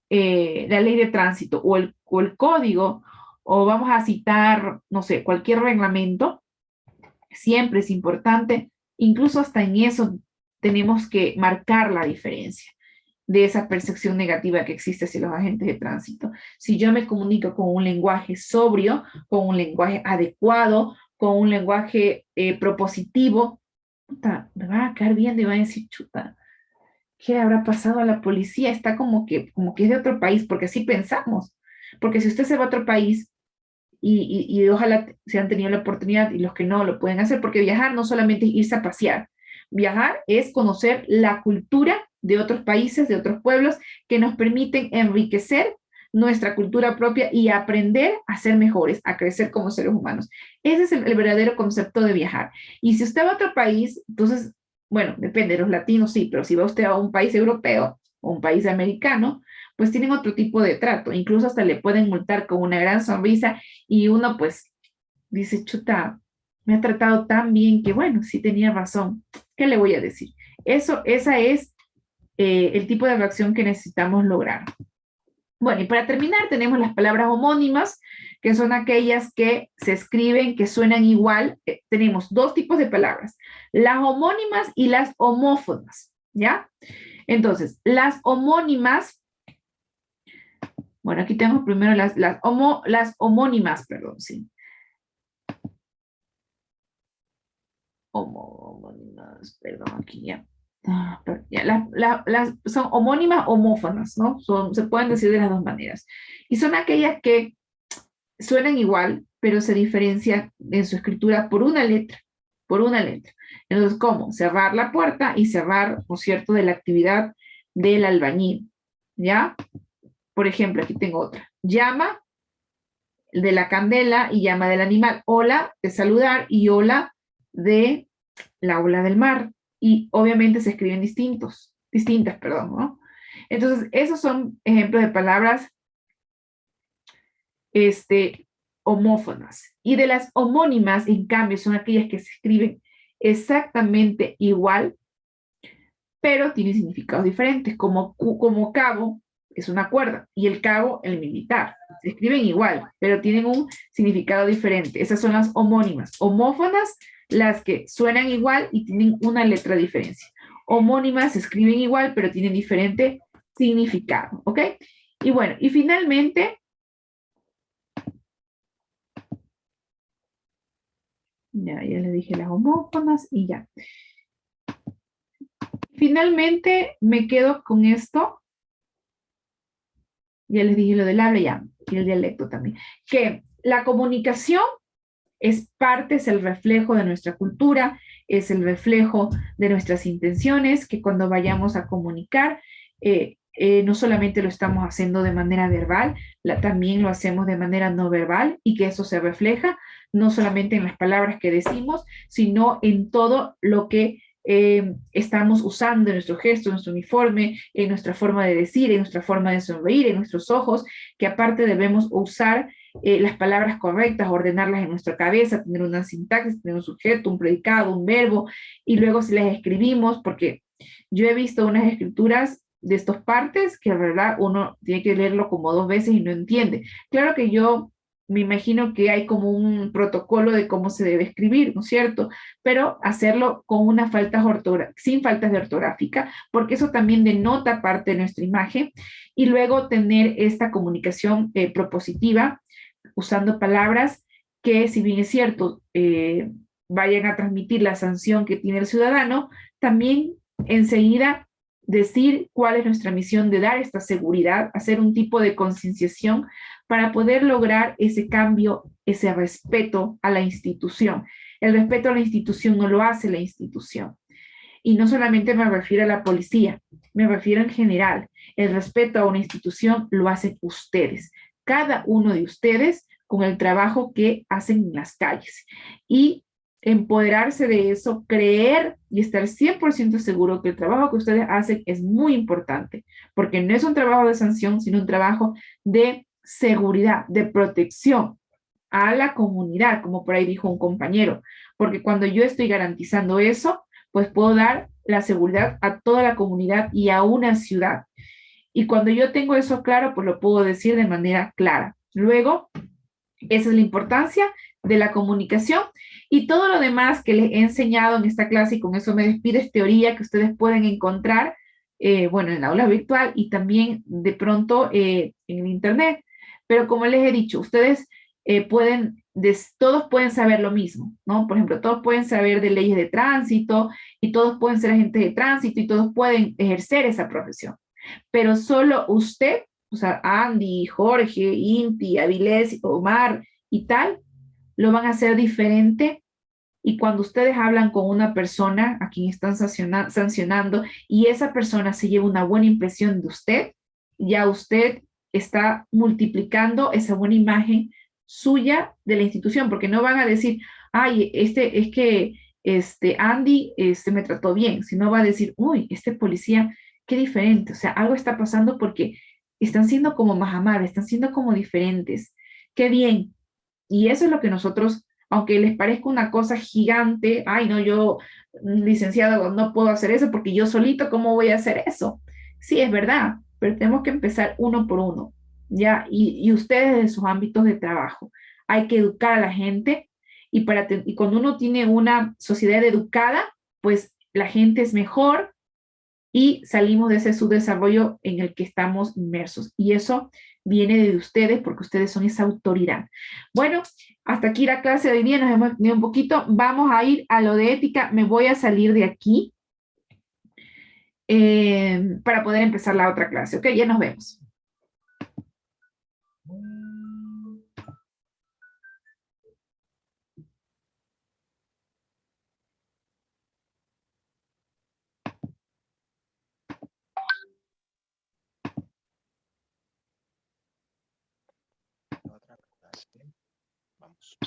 S2: la ley de tránsito o el código, o vamos a citar, no sé, cualquier reglamento, siempre es importante, incluso hasta en eso tenemos que marcar la diferencia de esa percepción negativa que existe hacia los agentes de tránsito. Si yo me comunico con un lenguaje sobrio, con un lenguaje adecuado, con un lenguaje propositivo, puta, me van a caer bien y van a decir, chuta, ¿qué habrá pasado a la policía? Está como que es de otro país, porque así pensamos. Porque si usted se va a otro país, y ojalá se han tenido la oportunidad, y los que no lo pueden hacer, porque viajar no solamente es irse a pasear. Viajar es conocer la cultura de otros países, de otros pueblos, que nos permiten enriquecer nuestra cultura propia y aprender a ser mejores, a crecer como seres humanos. Ese es el verdadero concepto de viajar. Y si usted va a otro país, entonces, bueno, depende, de los latinos sí, pero si va usted a un país europeo o un país americano, pues tienen otro tipo de trato. Incluso hasta le pueden multar con una gran sonrisa, y uno pues dice, chuta, me ha tratado tan bien que bueno, sí tenía razón. ¿Qué le voy a decir? Esa es el tipo de reacción que necesitamos lograr. Bueno, y para terminar tenemos las palabras homónimas, que son aquellas que se escriben, que suenan igual. Tenemos dos tipos de palabras, las homónimas y las homófonas, ¿ya? Entonces, las homónimas, bueno, aquí tenemos primero las homónimas, perdón, sí. Homónimas, perdón, aquí ya. son homónimas homófonas, ¿no? Se pueden decir de las dos maneras. Y son aquellas que suenan igual, pero se diferencian en su escritura por una letra, por una letra. Entonces, ¿cómo? Cerrar la puerta y cerrar, ¿no es cierto?, de la actividad del albañil, ¿ya? Por ejemplo, aquí tengo otra. Llama de la candela y llama del animal. Hola de saludar y hola de la ola del mar. Y obviamente se escriben distintas, ¿no? Entonces, esos son ejemplos de palabras homófonas. Y de las homónimas, en cambio, son aquellas que se escriben exactamente igual, pero tienen significados diferentes, como cabo es una cuerda, y el cabo, el militar. Se escriben igual, pero tienen un significado diferente. Esas son las homónimas. Homófonas, las que suenan igual y tienen una letra de diferencia. Homónimas se escriben igual, pero tienen diferente significado, ¿ok? Y bueno, y finalmente, ya le dije las homófonas y ya. Finalmente me quedo con esto. Ya les dije lo del habla ya, y el dialecto también. Que la comunicación es parte, es el reflejo de nuestra cultura, es el reflejo de nuestras intenciones, que cuando vayamos a comunicar, no solamente lo estamos haciendo de manera verbal, también lo hacemos de manera no verbal, y que eso se refleja no solamente en las palabras que decimos, sino en todo lo que estamos usando en nuestro gesto, en nuestro uniforme, en nuestra forma de decir, en nuestra forma de sonreír, en nuestros ojos, que aparte debemos usar las palabras correctas, ordenarlas en nuestra cabeza, tener una sintaxis, tener un sujeto, un predicado, un verbo, y luego si las escribimos, porque yo he visto unas escrituras de estos partes que en verdad uno tiene que leerlo como 2 veces y no entiende. Claro que yo me imagino que hay como un protocolo de cómo se debe escribir, ¿no es cierto? Pero hacerlo con una sin faltas de ortográfica, porque eso también denota parte de nuestra imagen, y luego tener esta comunicación propositiva, usando palabras que, si bien es cierto, vayan a transmitir la sanción que tiene el ciudadano, también enseguida decir cuál es nuestra misión de dar esta seguridad, hacer un tipo de concienciación para poder lograr ese cambio, ese respeto a la institución. El respeto a la institución no lo hace la institución. Y no solamente me refiero a la policía, me refiero en general. El respeto a una institución lo hacen ustedes, cada uno de ustedes, con el trabajo que hacen en las calles. Y empoderarse de eso, creer y estar 100% seguro que el trabajo que ustedes hacen es muy importante, porque no es un trabajo de sanción, sino un trabajo de seguridad, de protección a la comunidad, como por ahí dijo un compañero, porque cuando yo estoy garantizando eso, pues puedo dar la seguridad a toda la comunidad y a una ciudad. Y cuando yo tengo eso claro, pues lo puedo decir de manera clara. Luego, esa es la importancia de la comunicación, y todo lo demás que les he enseñado en esta clase, y con eso me despido, es teoría que ustedes pueden encontrar, bueno, en la aula virtual y también de pronto en el internet. Pero como les he dicho, ustedes todos pueden saber lo mismo, ¿no? Por ejemplo, todos pueden saber de leyes de tránsito, y todos pueden ser agentes de tránsito, y todos pueden ejercer esa profesión. Pero solo usted, o sea, Andy, Jorge, Inti, Avilés, Omar y tal, lo van a hacer diferente. Y cuando ustedes hablan con una persona a quien están sancionando, y esa persona se lleva una buena impresión de usted, ya usted está multiplicando esa buena imagen suya de la institución, porque no van a decir, ay, es que Andy me trató bien, sino va a decir, uy, este policía, qué diferente, o sea, algo está pasando porque están siendo como más amables, están siendo como diferentes, qué bien. Y eso es lo que nosotros, aunque les parezca una cosa gigante, ay, no, yo, licenciado, no puedo hacer eso porque yo solito, ¿cómo voy a hacer eso? Sí, es verdad, pero tenemos que empezar uno por uno, ¿ya? Y ustedes en sus ámbitos de trabajo. Hay que educar a la gente, y cuando uno tiene una sociedad educada, pues la gente es mejor y salimos de ese subdesarrollo en el que estamos inmersos. Y eso viene de ustedes, porque ustedes son esa autoridad. Bueno, hasta aquí la clase de hoy día, nos hemos tenido un poquito. Vamos a ir a lo de ética. Me voy a salir de aquí para poder empezar la otra clase. Ok, ya nos vemos.
S4: Otra clase. Vamos.